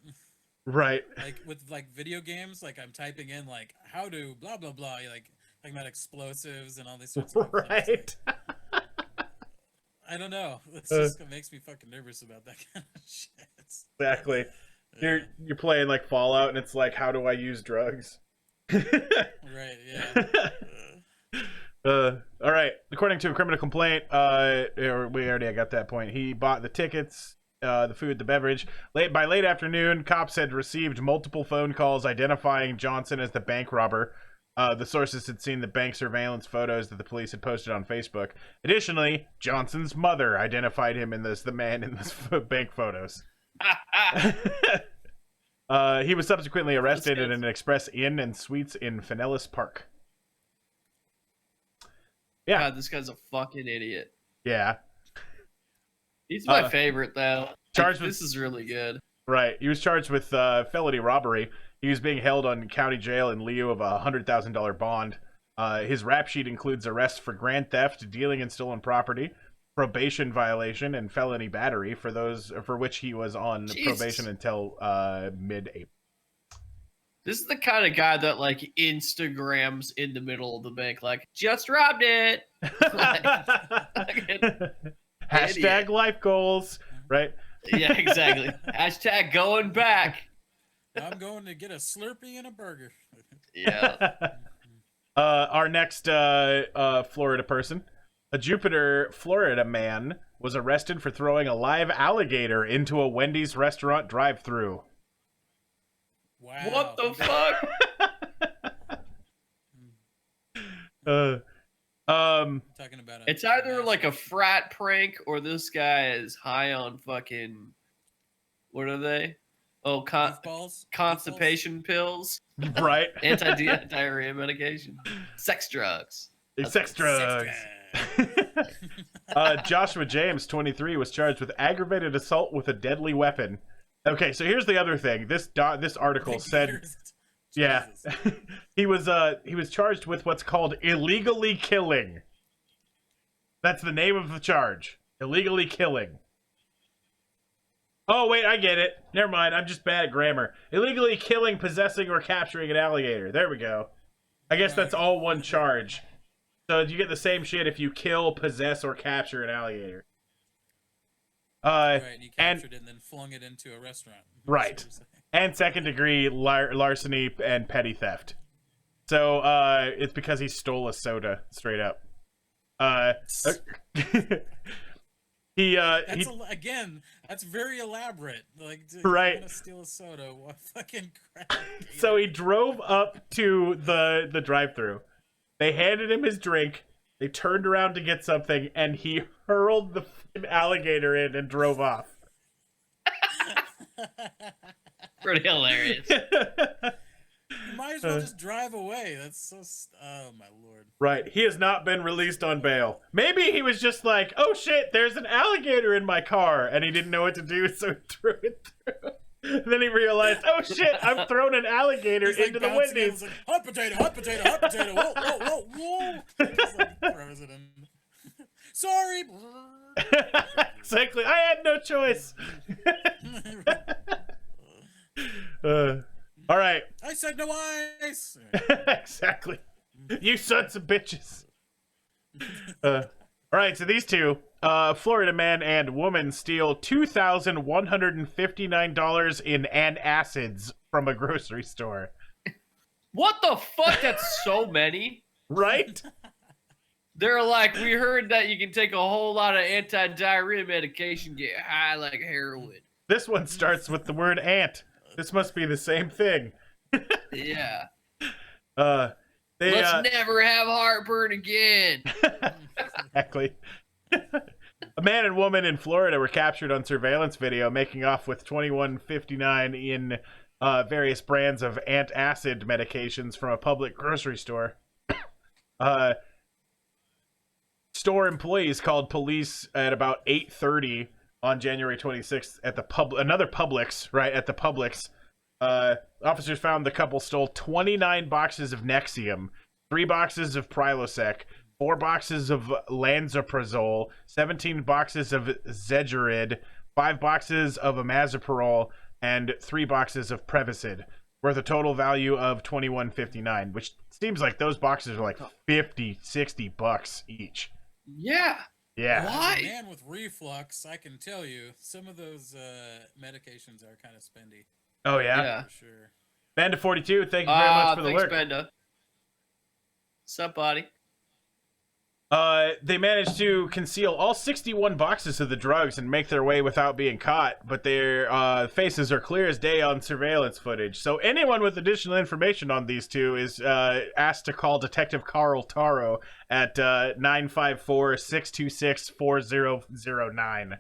right. Like with like video games, like I'm typing in like how to blah blah blah, like talking about explosives and all these sorts of stuff. It's like, Right. I don't know. It's just it makes me fucking nervous about that kind of shit. Exactly. Yeah. You're playing like Fallout, and it's like, how do I use drugs? Right. Yeah. All right. According to a criminal complaint, I got that point. He bought the tickets, the food, the beverage. By late afternoon, cops had received multiple phone calls identifying Johnson as the bank robber. The sources had seen the bank surveillance photos that the police had posted on Facebook. Additionally, Johnson's mother identified him as the man in the bank photos. He was subsequently arrested at an Express Inn and Suites in Pinellas Park. Yeah. God, this guy's a fucking idiot. Yeah, He's my favorite though. charged Like, with- this is really good. right. He was charged with felony robbery. He was being held on county jail in lieu of a $100,000 bond. His rap sheet includes arrests for grand theft, dealing in stolen property, probation violation, and felony battery for which he was on Jesus. probation until mid-April. This is the kind of guy that like Instagrams in the middle of the bank, like just robbed it. Hashtag idiot. life goals, right? Yeah, exactly. Hashtag going back. I'm going to get a Slurpee and a burger. Yeah. Our next Florida person, a Jupiter, Florida man, was arrested for throwing a live alligator into a Wendy's restaurant drive-thru. Wow. What the fuck? Talking about It's either like a frat prank or this guy is high on fucking. What are they? Oh, constipation pills, Right? anti-diarrhea medication, sex drugs. Sex drugs. Joshua James, 23, was charged with aggravated assault with a deadly weapon. Okay, so here's the other thing. This article said, yeah, he was charged with what's called illegally killing. That's the name of the charge. Illegally killing. Oh, wait, I get it. Never mind, I'm just bad at grammar. Illegally killing, possessing, or capturing an alligator. There we go. I guess that's all one charge. So you get the same shit if you kill, possess, or capture an alligator. Right, you captured it and then flung it into a restaurant. Right. And second-degree larceny and petty theft. So it's because he stole a soda, straight up. Again, that's very elaborate. Like, right. You want to steal a soda? What fucking crap? So he drove up to the drive-thru. They handed him his drink. They turned around to get something, and he hurled the alligator in and drove off. Pretty hilarious. You might as well just drive away. That's so. Oh my lord. Right. He has not been released on bail. Maybe he was just like, "Oh shit, there's an alligator in my car," and he didn't know what to do, so he threw it through. And then he realized, "Oh shit, I'm throwing an alligator into the Wendy's." Like, hot potato, hot potato, hot potato. Whoa, whoa, whoa, whoa. Just like throws it in. Sorry. Exactly. I had no choice. All right. I said no ice. Exactly. You sons of bitches. All right, so these two, Florida man and woman, steal $2,159 in antacids from a grocery store. What the fuck? That's so many. Right? They're like, we heard that you can take a whole lot of anti-diarrhea medication, get high like heroin. This one starts with the word ant. This must be the same thing. Yeah. Let's never have heartburn again. Exactly. A man and woman in Florida were captured on surveillance video making off with $21.59 in various brands of antacid medications from a public grocery store. Store employees called police at about 8:30 on January 26th at the another Publix, right, at the Publix. Officers found the couple stole 29 boxes of Nexium, 3 boxes of Prilosec, 4 boxes of Lansoprazole, 17 boxes of Zegerid, 5 boxes of Imazapurol, and 3 boxes of Prevacid, worth a total value of $21.59, which seems like those boxes are like 50, 60 bucks each. Yeah. Yeah. Why? As a man with reflux, I can tell you some of those medications are kind of spendy. Oh, yeah? Yeah. For sure. Banda42, thank you very much for the lurk. Benda. Sup, buddy? They managed to conceal all 61 boxes of the drugs and make their way without being caught, but their faces are clear as day on surveillance footage. So anyone with additional information on these two is asked to call Detective Carl Taro at 954-626-4009.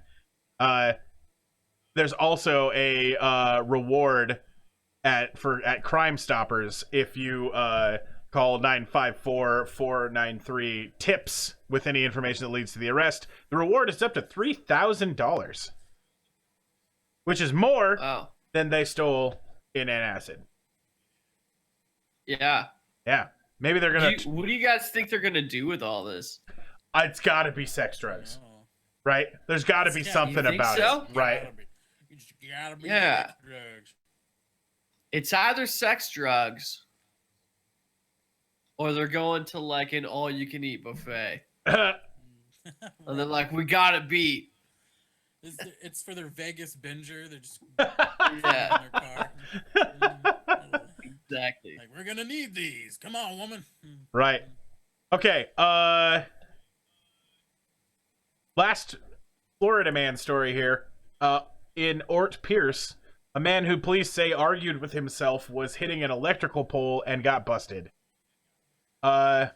There's also a reward at Crime Stoppers if you call 954-493-TIPS with any information that leads to the arrest. The reward is up to $3,000, which is more than they stole in antacid. Yeah. Yeah. Maybe they're gonna. What do you guys think they're gonna do with all this? It's got to be sex drugs, right? There's got to be something about it, right? Yeah. It's either sex drugs or they're going to like an all-you-can-eat buffet. And they're like, we gotta beat. It's for their Vegas binger. They're just Yeah. in their car. Exactly. Like, we're gonna need these. Come on, woman. Right. Okay. Last Florida man story here. In Ort Pierce, a man who police say argued with himself was hitting an electrical pole and got busted. The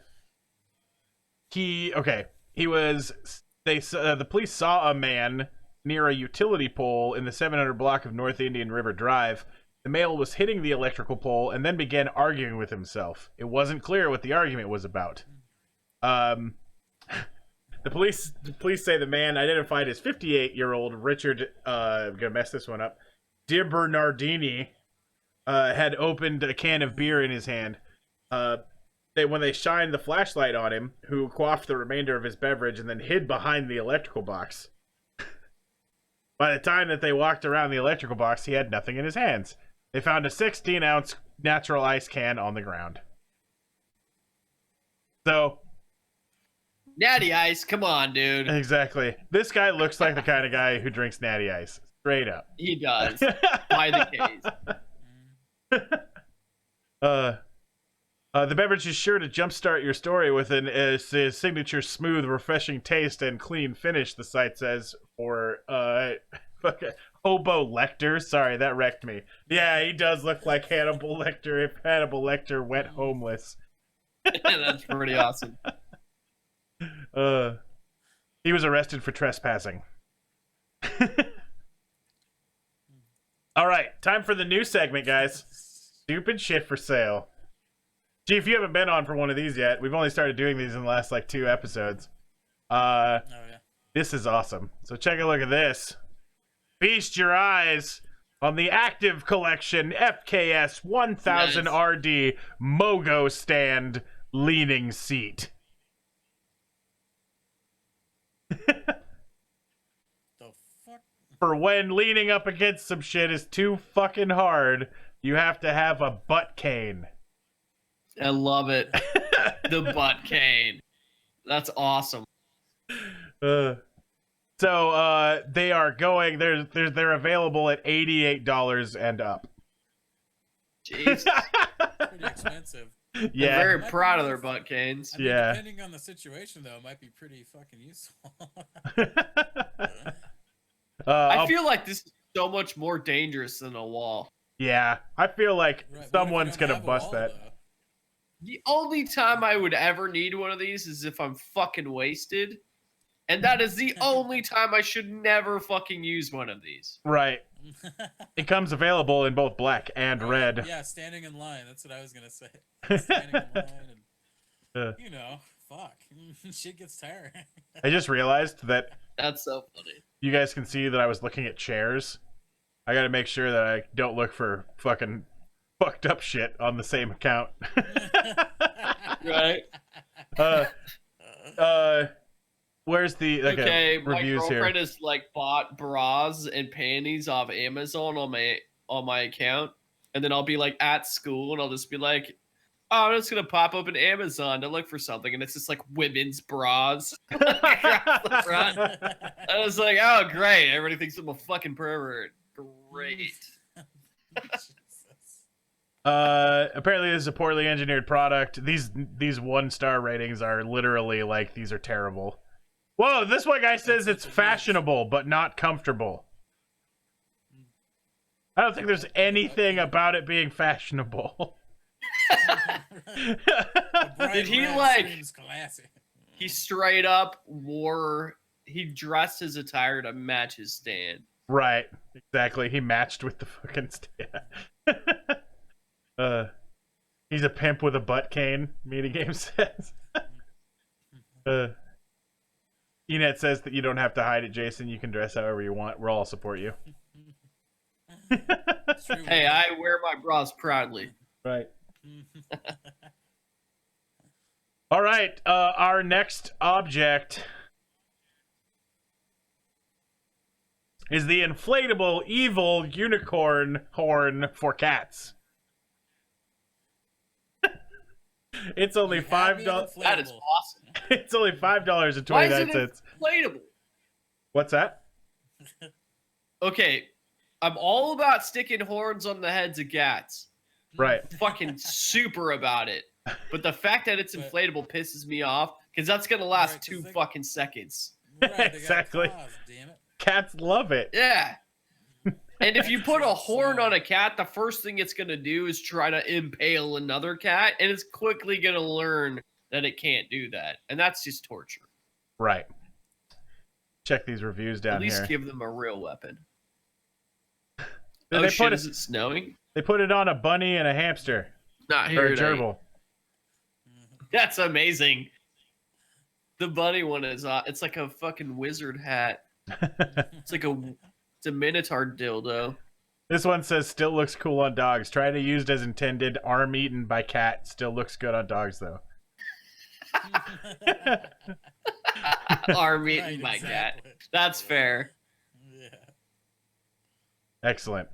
police saw a man near a utility pole in the 700 block of North Indian River Drive. The male was hitting the electrical pole and then began arguing with himself. It wasn't clear what the argument was about. The police say the man, identified as 58-year-old Richard, I'm gonna mess this one up, Di Bernardini, had opened a can of beer in his hand. When they shined the flashlight on him, who quaffed the remainder of his beverage and then hid behind the electrical box. By the time that they walked around the electrical box, he had nothing in his hands. They found a 16-ounce natural ice can on the ground. So, Natty Ice, come on, dude. exactly. This guy looks like the kind of guy who drinks Natty Ice. Straight up. He does. By the case. The beverage is sure to jumpstart your story with his signature smooth, refreshing taste and clean finish, the site says, for Hobo Lecter. Sorry, that wrecked me. Yeah, he does look like Hannibal Lecter if Hannibal Lecter went homeless. That's pretty awesome. He was arrested for trespassing. All right, time for the new segment, guys. Stupid shit for sale. Gee, if you haven't been on for one of these yet, we've only started doing these in the last, 2 episodes. Oh, yeah. This is awesome. So check a look at this. Feast your eyes on the Active Collection FKS 1000 RD Mogo Stand Leaning Seat. The fuck? For when leaning up against some shit is too fucking hard, you have to have a butt cane. I love it. The butt cane. That's awesome. So they are going. They're available at $88 and up. Jeez. Pretty expensive. Yeah, I'm very proud of their butt canes. I mean, Yeah. depending on the situation, though, it might be pretty fucking useful. I feel like this is so much more dangerous than a wall. Yeah, I feel like Right, what if you someone's don't gonna have a bust wall, that. though? The only time I would ever need one of these is if I'm fucking wasted. And that is the only time I should never fucking use one of these. Right. It comes available in both black and red. Yeah, standing in line. That's what I was gonna say. Standing in line and fuck, shit gets tiring. I just realized that That's so funny. you guys can see that I was looking at chairs. I gotta make sure that I don't look for fucking fucked up shit on the same account. Right? Where's the Okay, my reviews girlfriend here? has bought bras and panties off Amazon on my account, and then I'll be at school and I'll just be like, oh, I'm just gonna pop open Amazon to look for something, and it's just women's bras. Across the front. I was like, oh great, everybody thinks I'm a fucking pervert. Great. Apparently this is a poorly engineered product. These 1-star ratings are literally these are terrible. Whoa, this one guy says it's fashionable but not comfortable. I don't think there's anything about it being fashionable. Did he classy. he straight up he dressed his attire to match his stand. Right, exactly. He matched with the fucking stand. He's a pimp with a butt cane, Metagame says. Enet says that you don't have to hide it, Jason. You can dress however you want. We'll all support you. Hey, I wear my bras proudly. Right. All right. Our next object is the inflatable evil unicorn horn for cats. It's only $5. That is awesome. It's only Why is $5.29. it inflatable? What's that? Okay, I'm all about sticking horns on the heads of cats. Right. Fucking super about it. But the fact that it's inflatable pisses me off because that's gonna last Right, 'cause 2 they- fucking seconds. Right, they got Exactly. claws, damn it. Cats love it. Yeah. And if you put a That's horn so- on a cat, the first thing it's going to do is try to impale another cat, and it's quickly going to learn that it can't do that. And that's just torture. Right. Check these reviews down At least here. give them a real weapon. They put Is it snowing? They put it on a bunny and a hamster. Not Or here a today. gerbil. That's amazing. The bunny one is it's like a fucking wizard hat. It's a minotaur dildo. This one says still looks cool on dogs. Try to use it as intended. Arm eaten by cat. Still looks good on dogs though. Arm eaten Right, by cat. exactly. That's fair. Yeah. Excellent.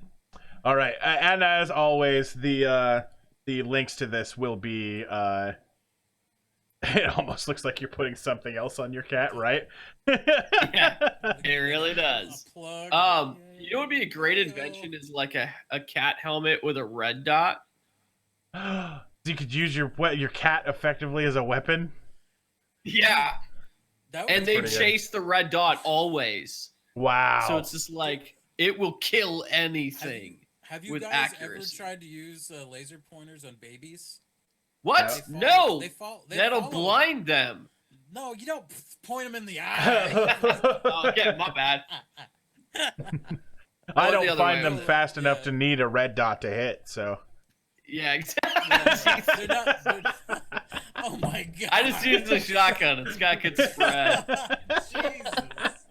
All right, and as always, the links to this will be. It almost looks like you're putting something else on your cat, right? Yeah, it really does. A plug. You know what would be a great invention is like a cat helmet with a red dot. So you could use your cat effectively as a weapon. Yeah. That And was they pretty good. chase the red dot always. Wow. So it's just like it will kill anything. Have you with guys accuracy. ever tried to use laser pointers on babies? What? They No. follow- they That'll follow. blind them. No, you don't point them in the eye. Oh, yeah, my bad. I Or the don't other find way. them fast enough Yeah. to need a red dot to hit. So Yeah, Yeah, exactly. they're not. Oh my god! I just used the shotgun. It's got good spread. Jesus.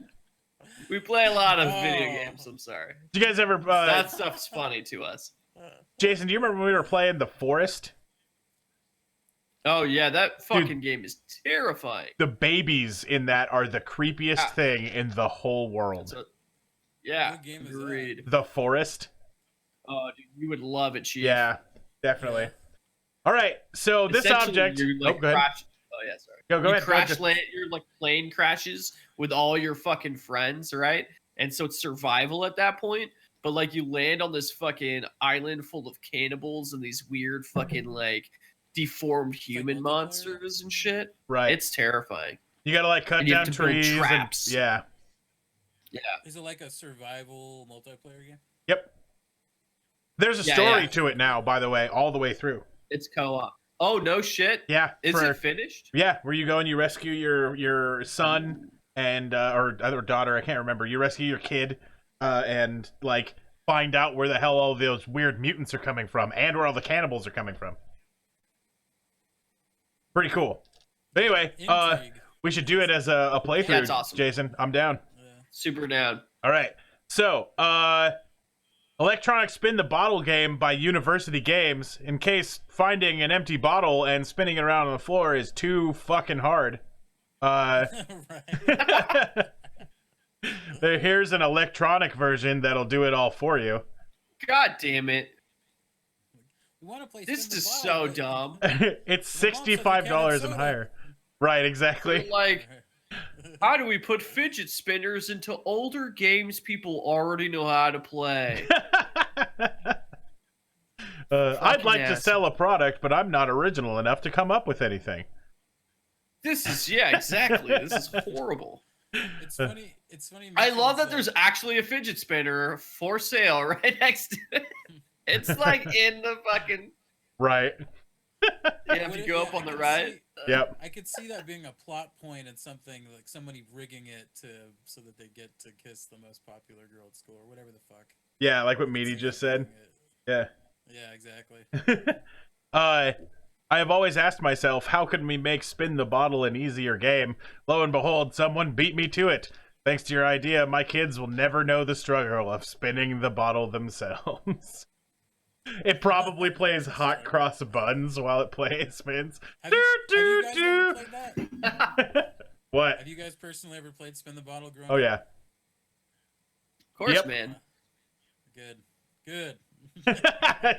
We play a lot of Oh. video games. I'm sorry. did you guys ever? That stuff's funny to us. Jason, do you remember when we were playing The Forest? Oh yeah, that fucking game is terrifying. The babies in that are the creepiest Ah. thing in the whole world. So, yeah, What game is that? agreed. The Forest. Oh, dude, you would love it, Chief. Yeah, definitely. Yeah. All right, so this Essentially, object. you, like, go ahead. crash. Oh yeah, sorry. Go you ahead. crash land. Your like plane crashes with all your fucking friends, right? And so it's survival at that point. But like you land on this fucking island full of cannibals and these weird fucking like deformed human multiplayer? monsters and shit. Right. It's terrifying. You gotta like cut And you down have to build trees. And, traps. yeah. Yeah. Is it like a survival multiplayer game? Yep. There's a Yeah, story yeah. to it now, by the way, all the way through. It's co-op. Oh no shit. Yeah. Is it finished? Yeah, where you go and you rescue your son and or other daughter, I can't remember. You rescue your kid, and like find out where the hell all those weird mutants are coming from and where all the cannibals are coming from. Pretty cool. But anyway, Intrigue. we should do it as a playthrough. That's awesome. Jason. I'm down. Super down. All right. So, Electronic Spin the Bottle game by University Games. In case finding an empty bottle and spinning it around on the floor is too fucking hard. Right. Here's an electronic version that'll do it all for you. God damn it. We want to play. This Spin the is Bottle, so but- dumb. It's My mom said you can't have $65 and soda. higher. Right, exactly. Like, how do we put fidget spinners into older games people already know how to play? I'd like to ass. sell a product, but I'm not original enough to come up with anything. This is exactly. This is horrible. It's funny. It's funny. I love that mentions, there's actually a fidget spinner for sale right next to it. It's like in the fucking. Right. Yeah, if Would you it- go yeah, up on I the can right. see- Yep. I could see that being a plot point in something like somebody rigging it so that they get to kiss the most popular girl at school or whatever the fuck. Yeah, like what Meaty just said. Yeah. Yeah, exactly. I have always asked myself, how can we make Spin the Bottle an easier game? Lo and behold, someone beat me to it. Thanks to your idea, my kids will never know the struggle of spinning the bottle themselves. It probably plays Hot Cross Buns while it spins. Have you guys Do, ever played that? What? Have you guys personally ever played Spin the Bottle growing Oh, up? yeah. Of course, Yep. man. Good. Good.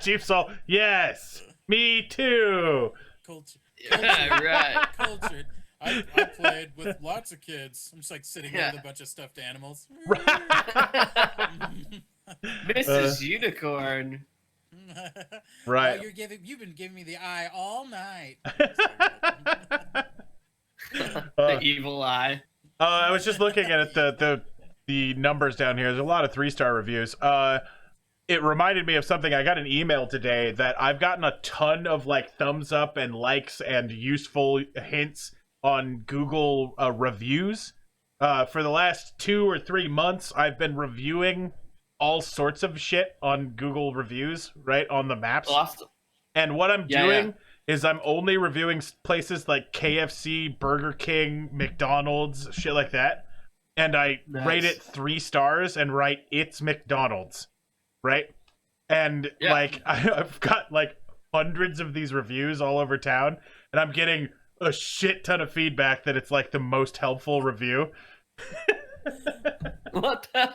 Chief Soul, yes! Me too! Culture. Yeah, right. Cultured. I played with lots of kids. I'm just like sitting there Yeah. with a bunch of stuffed animals. Mrs. Unicorn. Right. Oh, you've been giving me the eye all night. The evil eye. I was just looking at the numbers down here. There's a lot of 3-star reviews. It reminded me of something. I got an email today that I've gotten a ton of like thumbs up and likes and useful hints on Google reviews. For the last 2 or 3 months, I've been reviewing all sorts of shit on Google reviews, right, on the maps. Awesome. And what I'm doing is I'm only reviewing places like KFC, Burger King, McDonald's, shit like that. And I rate it 3 stars and write it's McDonald's. Right? And like I've got like hundreds of these reviews all over town, and I'm getting a shit ton of feedback that it's like the most helpful review. What the?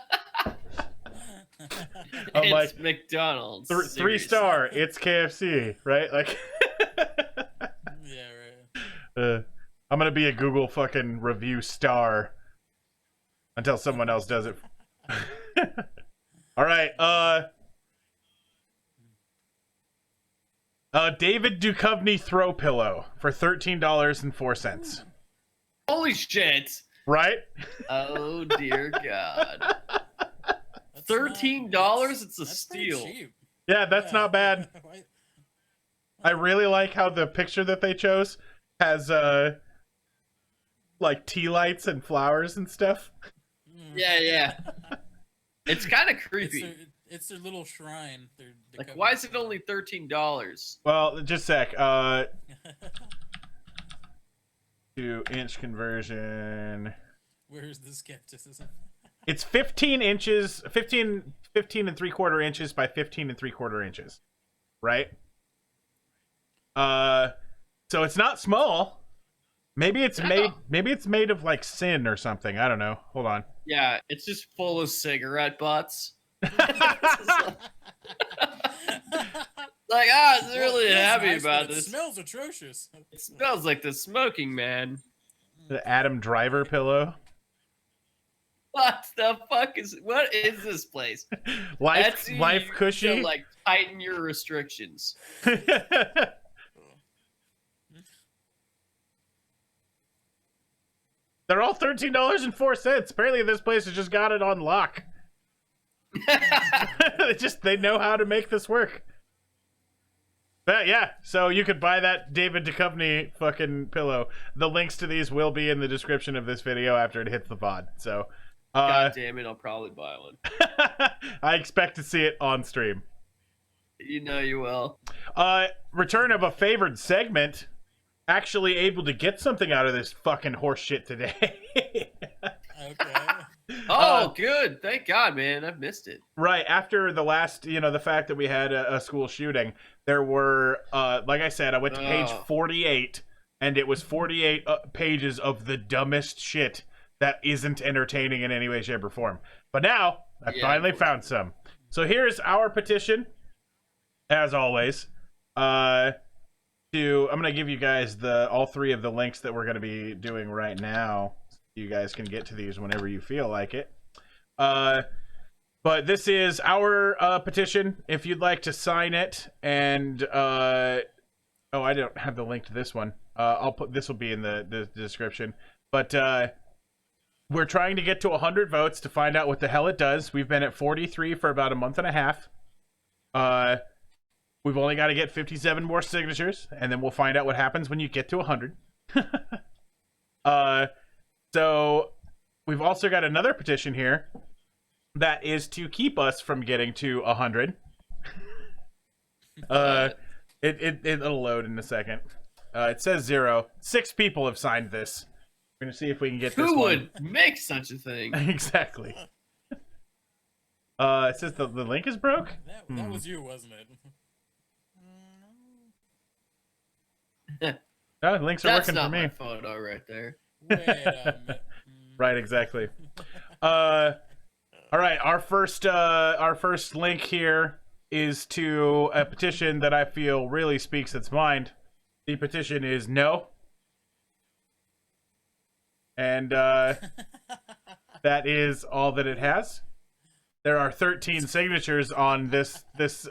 I'm It's like, McDonald's. 3-star, it's KFC, right? Like Yeah, right. I'm gonna be a Google fucking review star until someone else does it. All right, David Duchovny throw pillow for $13.04. Holy shit! Right? Oh dear God! That's $13? It's a that's pretty steal. cheap. Yeah, that's not bad. Why- I really like how the picture that they chose has like tea lights and flowers and stuff. Yeah. It's kind of It's creepy. it's their little shrine. Like, why is it only $13? Well, just a sec. 2-inch conversion. Where's the skepticism? It's 15 inches, 15 and 3/4 inches by 15 and 3/4 inches, right? So it's not small. Maybe it's made of like sin or something. I don't know. Hold on. Yeah, it's just full of cigarette butts. Like, I was really Well, it feels happy nice, about but it this. smells atrocious. It smells like the smoking man. The Adam Driver pillow. What the fuck what is this place? Life Etsy, cushy. You should, like, tighten your restrictions. They're all $13.04. Apparently this place has just got it on lock. They know how to make this work. But yeah, so you could buy that David Duchovny fucking pillow. The links to these will be in the description of this video after it hits the pod. So God damn it, I'll probably buy one. I expect to see it on stream. You know you will. Return of a favored segment. Actually able to get something out of this fucking horse shit today. Okay. Oh, good. Thank God, man. I've missed it. Right after the last, the fact that we had a school shooting, there were, like I said, I went to page 48, and it was 48 pages of the dumbest shit that isn't entertaining in any way, shape, or form. But now I finally found some. So here's our petition, as always. I'm gonna give you guys all 3 of the links that we're gonna be doing right now. You guys can get to these whenever you feel like it. But this is our petition. If you'd like to sign it, and I don't have the link to this one. This will be in the description. But we're trying to get to 100 votes to find out what the hell it does. We've been at 43 for about a month and a half. We've only got to get 57 more signatures, and then we'll find out what happens when you get to 100. So we've also got another petition here that is to keep us from getting to 100. It'll load in a second. It says 0. 6 people have signed this. We're gonna see if we can get this Who one. would make such a thing? Exactly. It says the link is broke. That was you, wasn't it? Oh, links are That's working not for me. my photo right there. Wait a minute. Right, exactly. All right, our first link here is to a petition that I feel really speaks its mind. The petition is no. And that is all that it has. There are 13 signatures on this this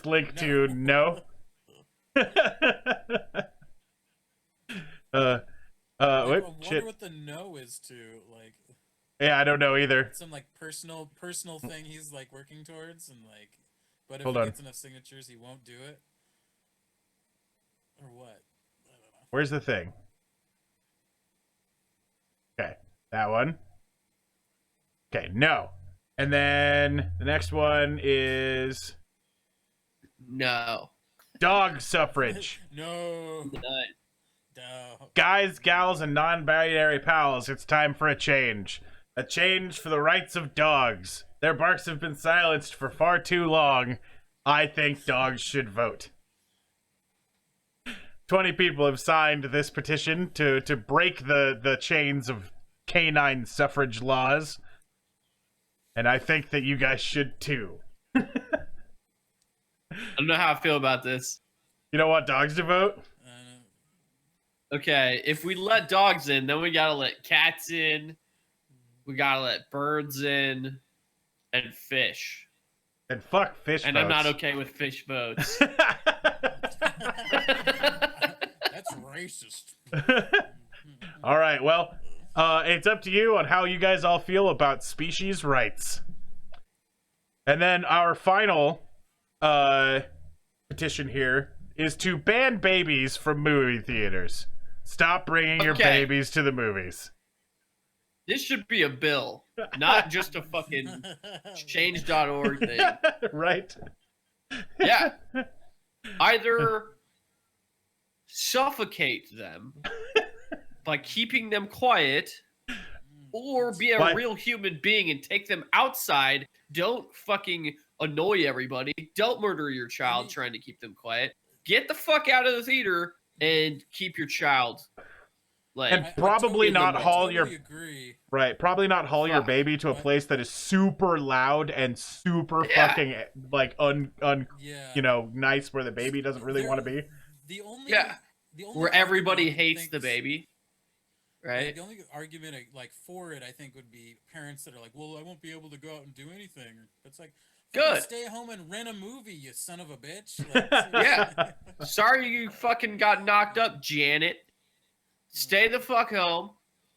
link to no. I Wait, wonder shit. what the no is to, like, Yeah, I don't know either. some like personal thing he's like working towards, and like, but if Hold he on. gets enough signatures, he won't do it, or what? I don't know. Where's the thing? Okay, that one. Okay, no. And then the next one is No. dog suffrage. No, None. no. Guys, gals, and non-binary pals, it's time for a change. A change for the rights of dogs. Their barks have been silenced for far too long. I think dogs should vote. 20 people have signed this petition to break the chains of canine suffrage laws. And I think that you guys should too. I don't know how I feel about this. You don't want dogs to vote? Okay, if we let dogs in, then we gotta let cats in. We gotta let birds in, and fish. And fuck fish And votes. I'm not okay with fish votes. That's racist. All right, well, it's up to you on how you guys all feel about species rights. And then our final petition here is to ban babies from movie theaters. Stop bringing your Okay. babies to the movies. This should be a bill, not just a fucking change.org thing. Right? Yeah. Either suffocate them by keeping them quiet, or be a Why- real human being and take them outside. Don't fucking annoy everybody. Don't murder your child trying to keep them quiet. Get the fuck out of the theater and keep your child. Like, And probably totally not agree. haul your agree. right. Probably not haul your Fuck. baby to a place that is super loud and super Yeah. fucking like Yeah. you know, nice where the baby doesn't really want to be. The only Yeah. the only where everybody argument I hates think the is- baby, like, right? the only argument like for it, I think, would be parents that are like, "Well, I won't be able to go out and do anything." It's like, fucking Good. stay home and rent a movie, you son of a bitch. Like, Yeah. Sorry you fucking got knocked up, Janet. Stay the fuck home.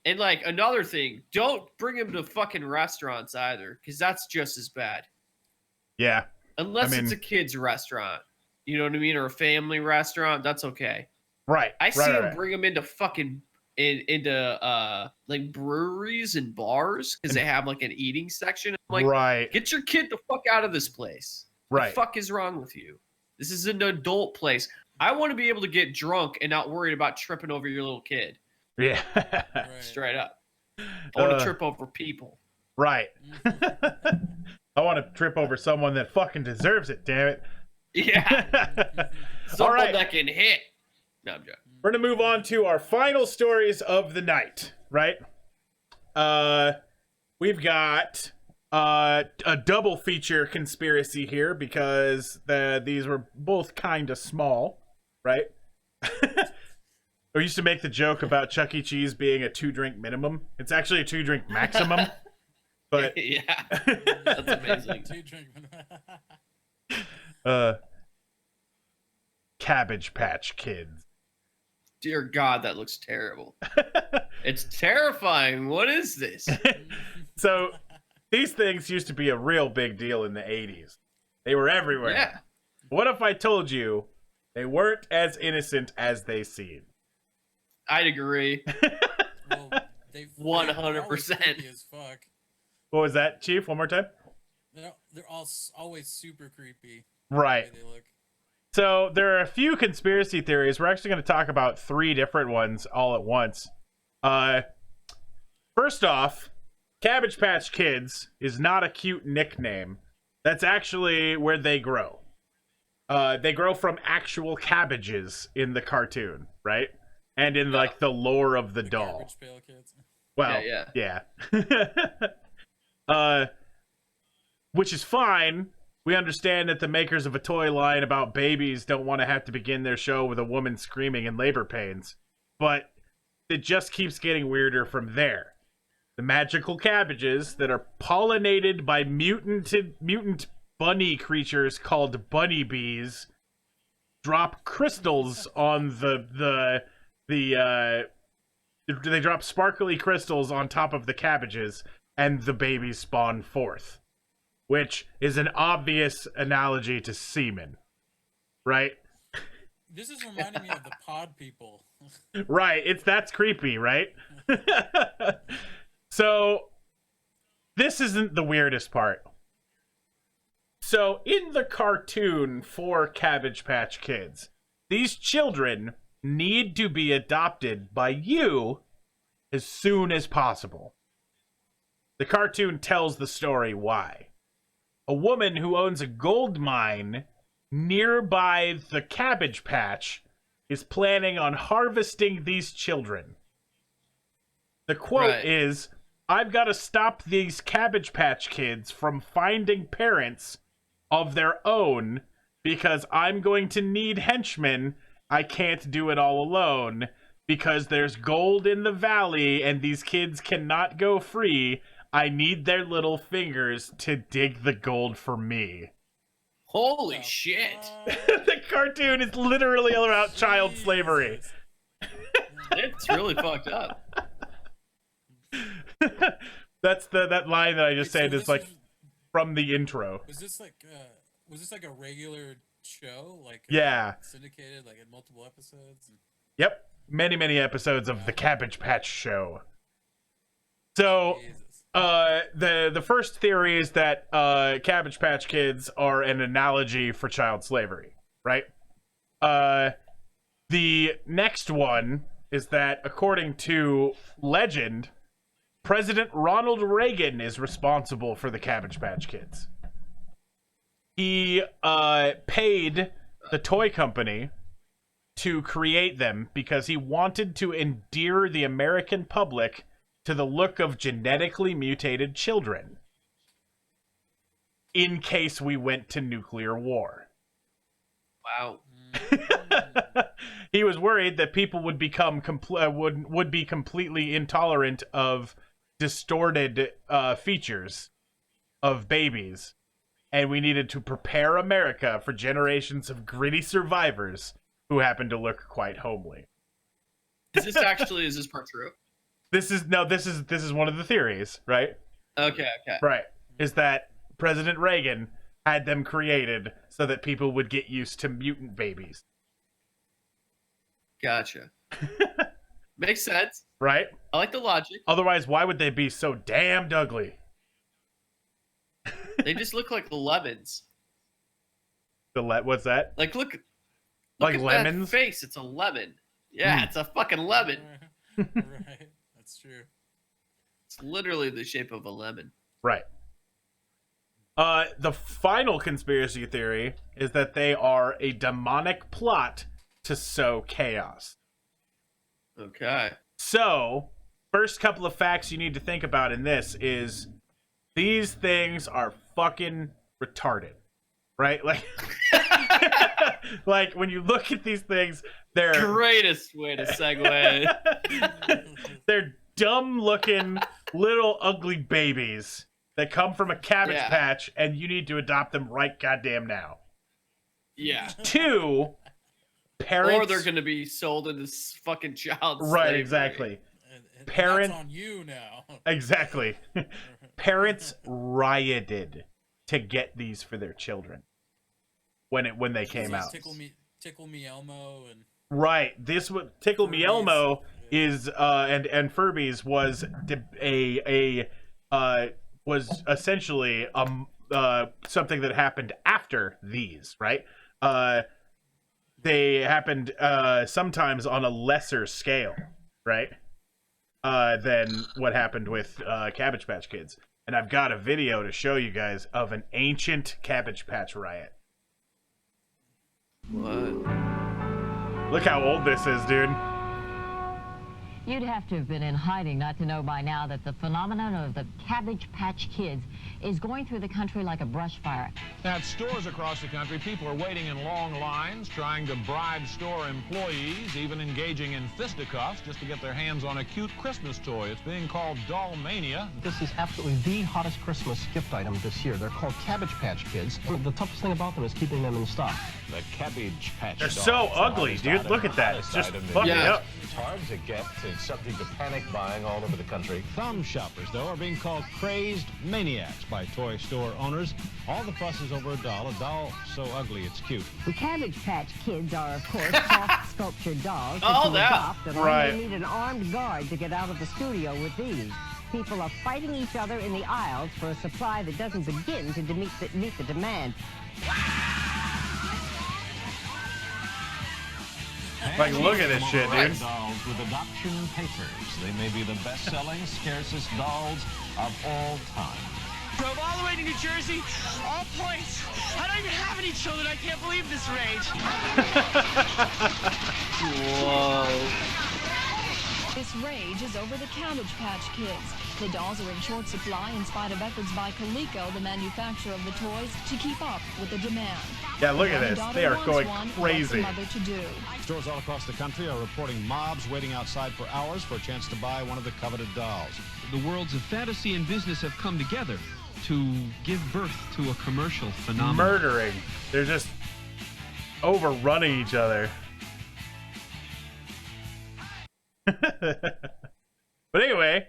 And like another thing, don't bring him to fucking restaurants either, because that's just as bad. Yeah. Unless I mean- it's a kid's restaurant. You know what I mean? Or a family restaurant, that's okay. Right. I see right, them right. bring them into fucking into like breweries and bars because they have like an eating section. I'm like, right. get your kid the fuck out of this place. Right. The fuck is wrong with you? This is an adult place. I want to be able to get drunk and not worried about tripping over your little kid. Yeah. Right. Straight up. I want Uh, to trip over people. Right. I want to trip over someone that fucking deserves it, damn it. Yeah. Someone right. that can hit. No, I'm joking. We're going to move on to our final stories of the night, right? We've got a double feature conspiracy here because these were both kind of small, right? I used to make the joke about Chuck E. Cheese being a 2-drink minimum. It's actually a 2-drink maximum. But Yeah. That's amazing. Two drink- Cabbage Patch Kids. Dear God, that looks terrible. It's terrifying. What is this? So these things used to be a real big deal in the 80s. They were everywhere. Yeah. What if I told you they weren't as innocent as they seem? I'd agree. Well, they've 100%. creepy as fuck. What was that, Chief? One more time? They're all always super creepy. Right. The way they look. So there are a few conspiracy theories. We're actually going to talk about 3 different ones all at once. First off, Cabbage Patch Kids is not a cute nickname. That's actually where they grow. They grow from actual cabbages in the cartoon, right? And in like the lore of the doll. Garbage Pail Kids. Well, yeah. Which is fine. We understand that the makers of a toy line about babies don't want to have to begin their show with a woman screaming in labor pains. But it just keeps getting weirder from there. The magical cabbages that are pollinated by mutant bunny creatures called bunny bees drop crystals on the They drop sparkly crystals on top of the cabbages, and the babies spawn forth, which is an obvious analogy to semen, right? This is reminding me of the pod people. Right, that's creepy, right? So, this isn't the weirdest part. So, in the cartoon for Cabbage Patch Kids, these children need to be adopted by you as soon as possible. The cartoon tells the story why. A woman who owns a gold mine nearby the Cabbage Patch is planning on harvesting these children. The quote is, "I've got to stop these Cabbage Patch Kids from finding parents of their own because I'm going to need henchmen. I can't do it all alone because there's gold in the valley and these kids cannot go free. I need their little fingers to dig the gold for me." Holy shit. The cartoon is literally about child slavery. It's really fucked up. That's that line that I just said is like from the intro. Was this like a regular show? Like yeah, syndicated, like in multiple episodes? Yep. Many episodes of the Cabbage Patch Show. So the first theory is that Cabbage Patch Kids are an analogy for child slavery, right? The next one is that, according to legend, President Ronald Reagan is responsible for the Cabbage Patch Kids. He paid the toy company to create them because he wanted to endear the American public to the look of genetically mutated children in case we went to nuclear war. Wow. He was worried that people would become would be completely intolerant of distorted features of babies, and we needed to prepare America for generations of gritty survivors who happen to look quite homely. Is this part true? This is one of the theories, right? Okay. Right. Is that President Reagan had them created so that people would get used to mutant babies. Gotcha. Makes sense. Right? I like the logic. Otherwise, why would they be so damned ugly? They just look like lemons. What's that? Like look like at lemons? that face. It's a lemon. Yeah, It's a fucking lemon. Right. That's true. It's literally the shape of a lemon. Right. The final conspiracy theory is that they are a demonic plot to sow chaos. Okay. So, first couple of facts you need to think about in this is these things are fucking retarded. Right? Like like when you look at these things, they're greatest way to segue. They're dumb looking little ugly babies that come from a cabbage patch, and you need to adopt them right goddamn now. Yeah. 2, parents, or they're going to be sold into fucking child slavery. Right, exactly. And Parents that's on you now. Exactly. Parents rioted to get these for their children when they came out. Tickle Me Elmo and right. This was Tickle Me Elmo is and Furbies was was essentially something that happened after these, right? They happened sometimes on a lesser scale, right? Than what happened with Cabbage Patch Kids. And I've got a video to show you guys of an ancient Cabbage Patch riot. What? Look how old this is, dude. You'd have to have been in hiding not to know by now that the phenomenon of the Cabbage Patch Kids is going through the country like a brush fire. At stores across the country, people are waiting in long lines, trying to bribe store employees, even engaging in fisticuffs just to get their hands on a cute Christmas toy. It's being called Doll Mania. This is absolutely the hottest Christmas gift item this year. They're called Cabbage Patch Kids. The toughest thing about them is keeping them in stock. The Cabbage Patch They're dolls so are ugly, hottest dude. item, Look at that. hottest It's just item in fucking the up. hard to get. It's subject to panic buying all over the country. Some shoppers, though, are being called crazed maniacs by toy store owners. All the fuss is over a doll so ugly it's cute. The Cabbage Patch Kids are, of course, soft sculptured dolls Oh, that you that. adopt, and Right. only need an armed guard to get out of the studio with these. People are fighting each other in the aisles for a supply that doesn't begin to meet the demand. Like, look at this shit, dude. Dolls with adoption papers. They may be the best-selling, scarcest dolls of all time. Drove all the way to New Jersey, all points. I don't even have any children. I can't believe this rage. Whoa. This rage is over the Cabbage Patch Kids. The dolls are in short supply in spite of efforts by Coleco, the manufacturer of the toys, to keep up with the demand. Yeah, look at One this. daughter They are wants going one, what's the crazy. mother to do? Stores all across the country are reporting mobs waiting outside for hours for a chance to buy one of the coveted dolls. The worlds of fantasy and business have come together to give birth to a commercial phenomenon. Murdering. They're just overrunning each other. But anyway,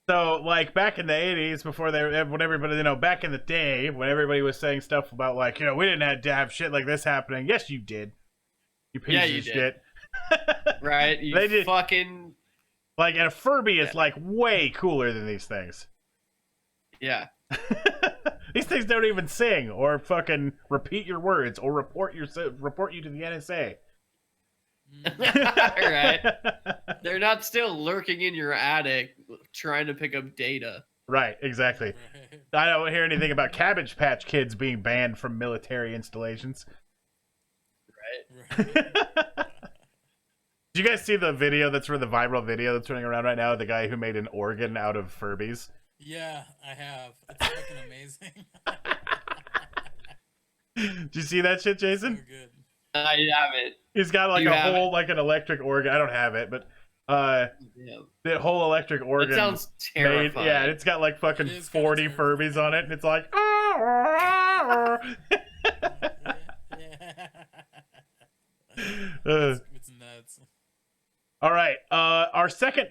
so like back in the 80s, before when everybody, you know, back in the day when everybody was saying stuff about like, you know, we didn't have to have shit like this happening. Yes, you did. You piece Yeah, of you did. shit. Right? You They did. fucking. Like, and a Furby is like way cooler than these things. Yeah. These things don't even sing or fucking repeat your words or report you to the NSA. Right. They're not still lurking in your attic trying to pick up data. Right, exactly. I don't hear anything about Cabbage Patch Kids being banned from military installations. Right. Did you guys see the video the viral video that's running around right now? The guy who made an organ out of Furbies. Yeah, I have. It's fucking amazing. Did you see that shit, So Jason? good. I have it. He's got like You a have whole, like an electric organ. I don't have it, but Yeah. the whole electric organ. It sounds made, terrifying. yeah, and it's got like fucking It is kinda 40 terrifying. Furbies on it, and it's like. It's nuts. All right. Our second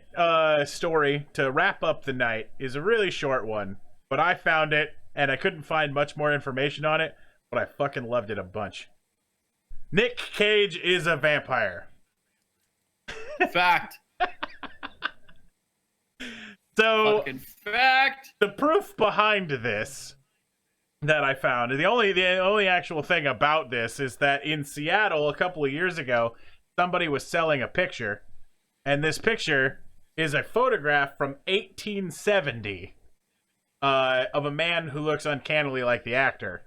story to wrap up the night is a really short one, but I found it and I couldn't find much more information on it, but I fucking loved it a bunch. Nick Cage is a vampire. Fact. So Fucking fact. the proof behind this that I found, the only actual thing about this is that in Seattle a couple of years ago, somebody was selling a picture, and this picture is a photograph from 1870 of a man who looks uncannily like the actor.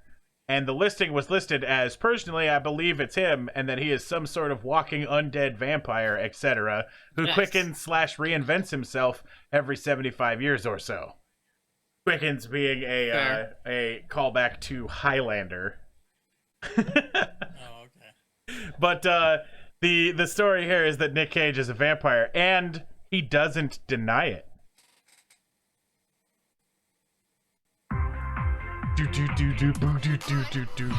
And the listing was listed as, personally, I believe it's him, and that he is some sort of walking undead vampire, etc., who Yes. quickens/reinvents himself every 75 years or so. Quickens being Fair. a callback to Highlander. Oh, okay. But the story here is that Nick Cage is a vampire, and he doesn't deny it. Do do do do boo do do do do.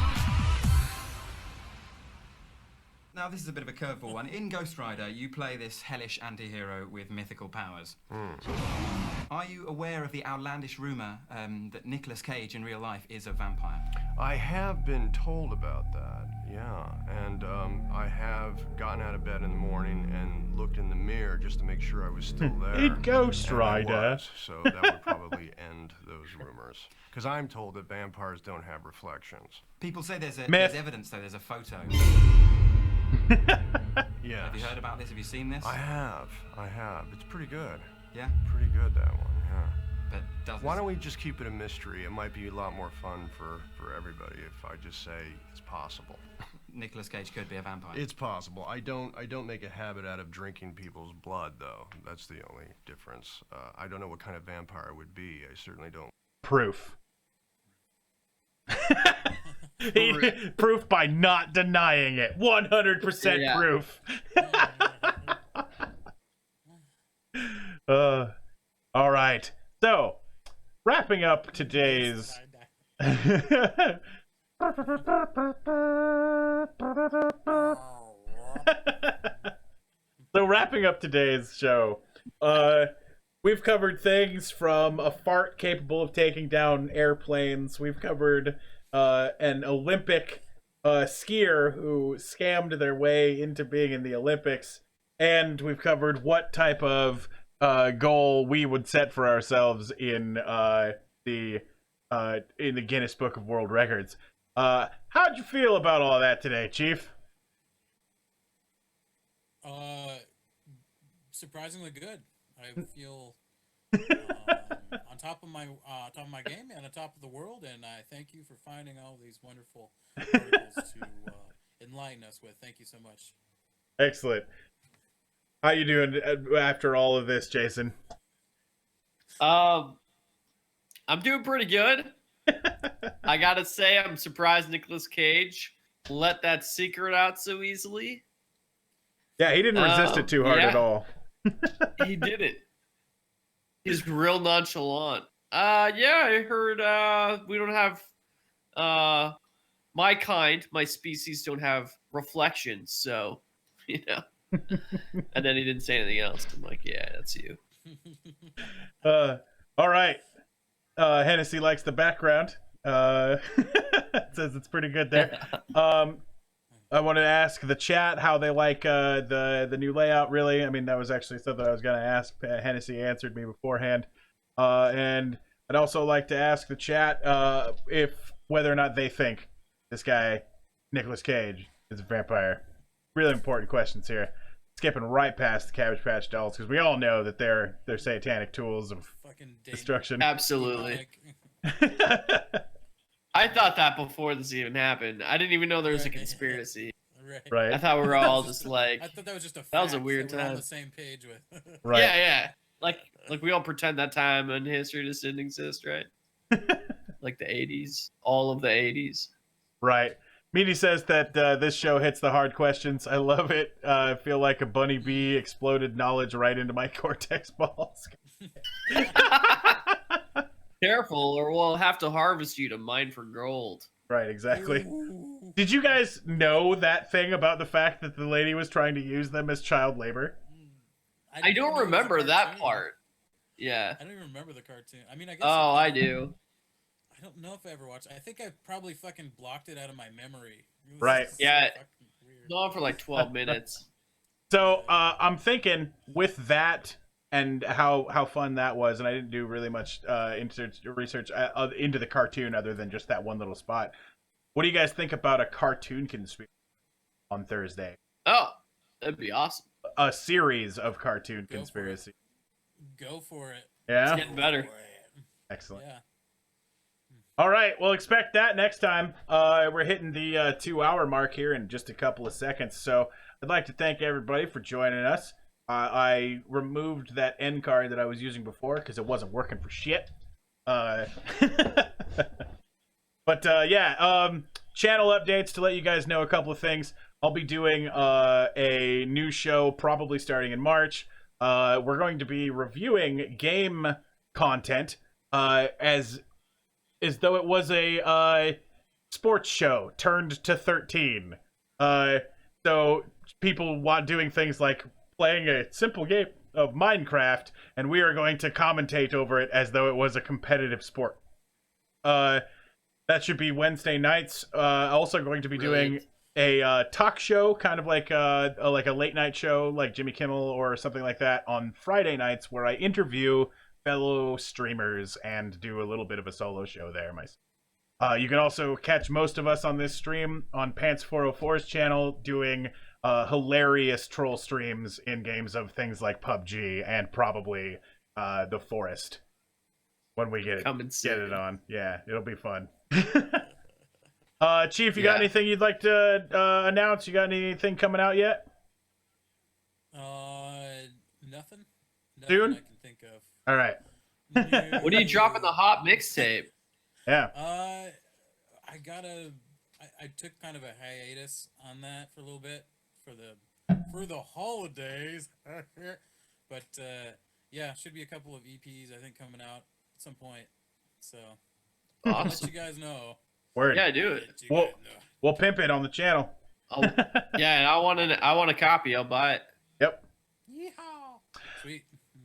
Now, this is a bit of a curveball one. In Ghost Rider, you play this hellish anti-hero with mythical powers. Are you aware of the outlandish rumor that Nicolas Cage in real life is a vampire? I have been told about that, yeah. And I have gotten out of bed in the morning and looked in the mirror just to make sure I was still there. In Ghost And I Rider. was, so that would probably end those rumors. Because I'm told that vampires don't have reflections. People say there's Myth. evidence, though. There's a photo. Yes. Have you heard about this? Have you seen this? I have. It's pretty good. Yeah? Pretty good, that one, yeah. But doesn't... Why don't we just keep it a mystery? It might be a lot more fun for everybody if I just say it's possible. Nicolas Cage could be a vampire? It's possible. I don't make a habit out of drinking people's blood, though. That's the only difference. I don't know what kind of vampire it would be. I certainly don't. Proof. Proof by not denying it. 100% Yeah. proof. All right. So, wrapping up today's. So wrapping up today's show, we've covered things from a fart capable of taking down airplanes. We've covered an Olympic skier who scammed their way into being in the Olympics, and we've covered what type of goal we would set for ourselves in the Guinness Book of World Records. How'd you feel about all that today, Chief? Surprisingly good. I feel on top of my game and on top of the world, and I thank you for finding all these wonderful articles to enlighten us with. Thank you so much. Excellent. How you doing after all of this, Jason? I'm doing pretty good. I gotta say, I'm surprised Nicolas Cage let that secret out so easily. Yeah, he didn't resist it too hard at all. He did it. He's real nonchalant. Yeah, I heard we don't have my species don't have reflections, so And then he didn't say anything else. I'm like, yeah, that's you. All right. Hennessy likes the background. Says it's pretty good there. I wanted to ask the chat how they like the new layout. Really, I mean, that was actually something I was going to ask. Hennessy answered me beforehand, and I'd also like to ask the chat whether or not they think this guy Nicolas Cage is a vampire. Really important questions here. Skipping right past the Cabbage Patch Dolls because we all know that they're satanic tools of destruction. Absolutely. I thought that before this even happened. I didn't even know there was a conspiracy. Right. I thought we were all just like. I thought that was just a fact. That was a weird that we're time. on the same page with. Right. Yeah. Like we all pretend that time in history just didn't exist, right? Like the 80s, all of the 80s. Right. Meaty says that this show hits the hard questions. I love it. I feel like a bunny bee exploded knowledge right into my cortex balls. Careful, or we'll have to harvest you to mine for gold. Right, exactly. Did you guys know that thing about the fact that the lady was trying to use them as child labor? I don't remember that part. Yeah. I don't even remember the cartoon. I mean, I guess. Oh, I do. I don't know if I ever watched it. I think I probably fucking blocked it out of my memory. Right. Yeah. Gone for like 12 minutes. So I'm thinking with that and how fun that was, and I didn't do really much research into the cartoon other than just that one little spot. What do you guys think about a cartoon conspiracy on Thursday? Oh, that'd be awesome. A series of cartoon conspiracy. Go for it. Yeah. It's getting better. Excellent. Yeah. All right, well, expect that next time. We're hitting the 2-hour mark here in just a couple of seconds, so I'd like to thank everybody for joining us. I removed that end card that I was using before because it wasn't working for shit. But channel updates to let you guys know a couple of things. I'll be doing a new show probably starting in March. We're going to be reviewing game content as though it was a sports show turned to 13. So people want doing things like playing a simple game of Minecraft, and we are going to commentate over it as though it was a competitive sport. That should be Wednesday nights. Also going to be doing a talk show, kind of like a late night show, like Jimmy Kimmel or something like that, on Friday nights, where I interview fellow streamers and do a little bit of a solo show there myself. You can also catch most of us on this stream on Pants 404's channel doing hilarious troll streams in games of things like PUBG and probably The Forest when we get it on. Yeah, it'll be fun. Chief, you got anything you'd like to announce? You got anything coming out yet? Nothing. Soon? I can think of. All right. What are you dropping the hot mixtape? Yeah. I took kind of a hiatus on that for a little bit for the holidays. But yeah, should be a couple of EPs I think coming out at some point. So I'll let you guys know. Word. Yeah, do it. We'll pimp it on the channel. Yeah, and I want a copy. I'll buy it. Yep.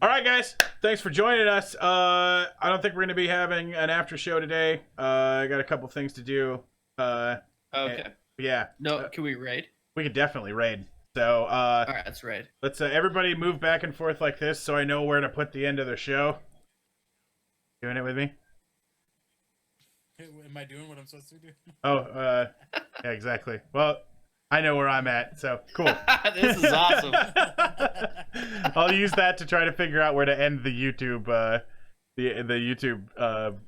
All right, guys. Thanks for joining us. I don't think we're going to be having an after show today. I got a couple things to do. Okay. Yeah. No, can we raid? We could definitely raid. So, all right, let's raid. Let's everybody move back and forth like this so I know where to put the end of the show. Doing it with me? Am I doing what I'm supposed to do? Oh, yeah, exactly. Well, I know where I'm at, so cool. This is awesome. I'll use that to try to figure out where to end the YouTube, the YouTube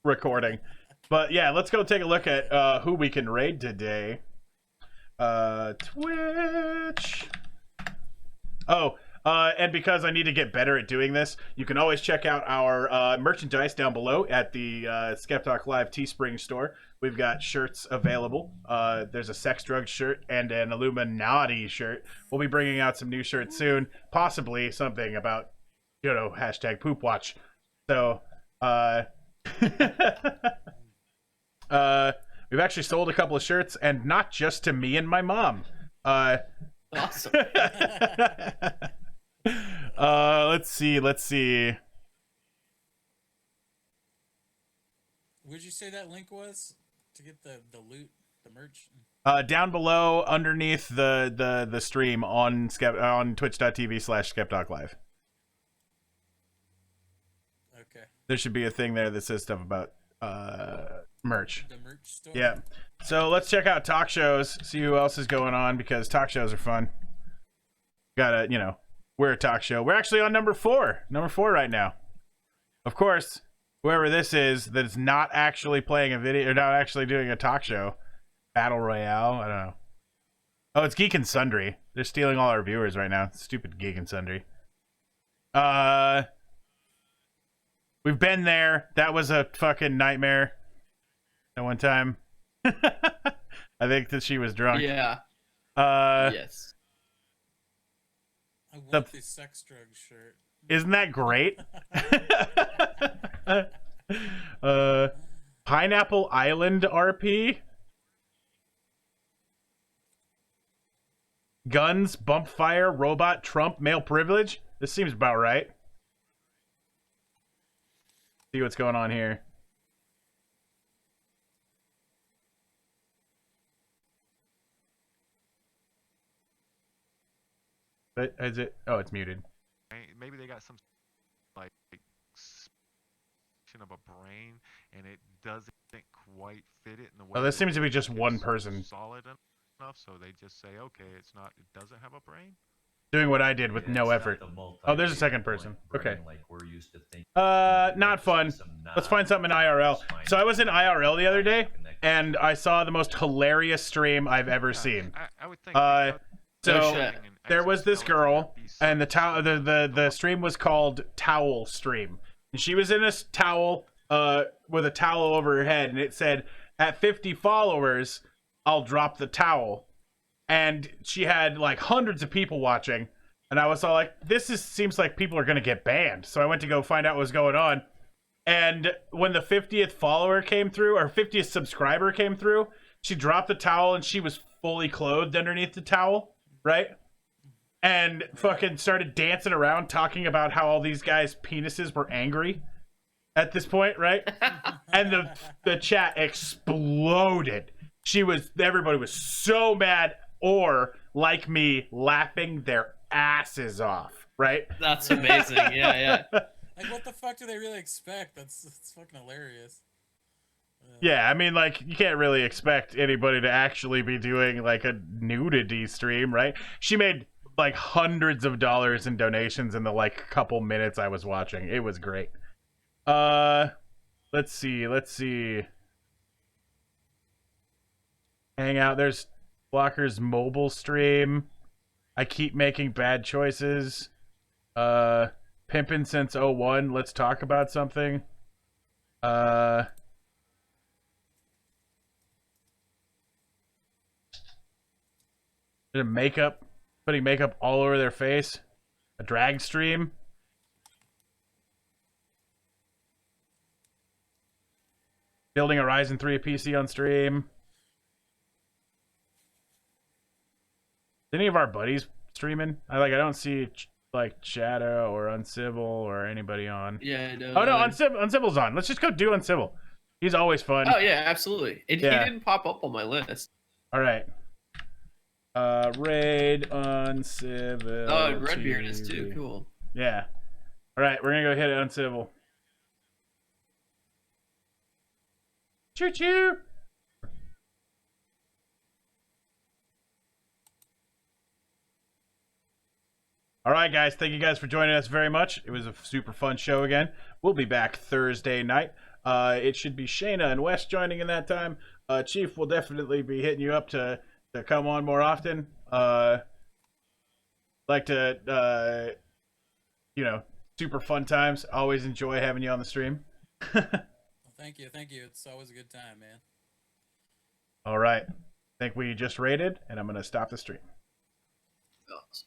recording. But yeah, let's go take a look at who we can raid today. Twitch. Oh, and because I need to get better at doing this, you can always check out our merchandise down below at the Skeptalk Live Teespring store. We've got shirts available. There's a sex drug shirt and an Illuminati shirt. We'll be bringing out some new shirts soon, possibly something about, hashtag poop watch. So, we've actually sold a couple of shirts, and not just to me and my mom. Awesome. Let's see. Where'd you say that link was to get the loot, the merch? Down below, underneath the stream on twitch.tv/skeptalklive. Okay. There should be a thing there that says stuff about merch. The merch store? Yeah. So let's check out talk shows, see who else is going on, because talk shows are fun. We're a talk show. We're actually on number 4 right now. Of course, whoever this is that is not actually playing a video, or not actually doing a talk show, Battle Royale, I don't know. Oh, it's Geek and Sundry. They're stealing all our viewers right now. Stupid Geek and Sundry. We've been there. That was a fucking nightmare. At one time. I think that she was drunk. Yeah. Yes. I want the sex drug shirt. Isn't that great? Pineapple Island RP. Guns, bump fire, robot, Trump, male privilege. This seems about right. See what's going on here. But is it? Oh, it's muted. Maybe they got some like of a brain, and it doesn't quite fit it in the way. Oh, this seems to be just one person. Solid enough, so they just say, okay, it doesn't have a brain. Doing what I did with no effort. Oh, there's a second person. Okay. Like we're used to thinking. Not fun. Let's find something in IRL. So I was in IRL the other day, and I saw the most hilarious stream I've ever seen. I would think. So there was this girl, and the stream was called Towel Stream, and she was in a towel, with a towel over her head, and it said, "At 50 followers, I'll drop the towel." And she had like hundreds of people watching, and I was all like, seems like people are gonna get banned. So I went to go find out what was going on. And when the 50th follower came through, or 50th subscriber came through, she dropped the towel and she was fully clothed underneath the towel, right? And fucking started dancing around talking about how all these guys' penises were angry at this point, right? And the chat exploded. Everybody was so mad, or like me, laughing their asses off, right? That's amazing. Yeah. Like, what the fuck do they really expect? That's fucking hilarious. Yeah, I mean, like, you can't really expect anybody to actually be doing like a nudity stream, right? She made like hundreds of dollars in donations in the like couple minutes I was watching. It was great. Let's see. Hang out. There's Blocker's mobile stream. I keep making bad choices. Pimpin' since 01. Let's talk about something. Putting makeup all over their face. A drag stream. Building a Ryzen 3 PC on stream. Any of our buddies streaming? I don't see like Shadow or Uncivil or anybody on. Yeah. No, Oh no, Uncivil's on. Let's just go do Uncivil. He's always fun. Oh yeah, absolutely. He didn't pop up on my list. All right. Raid Uncivil. Oh, and Redbeard is too. Cool. Yeah. All right, we're gonna go hit Uncivil. Choo choo. All right, guys. Thank you guys for joining us very much. It was a super fun show again. We'll be back Thursday night. It should be Shayna and Wes joining in that time. Chief will definitely be hitting you up to come on more often. Like to, super fun times. Always enjoy having you on the stream. Well, thank you. It's always a good time, man. All right. I think we just raided, and I'm going to stop the stream. Awesome.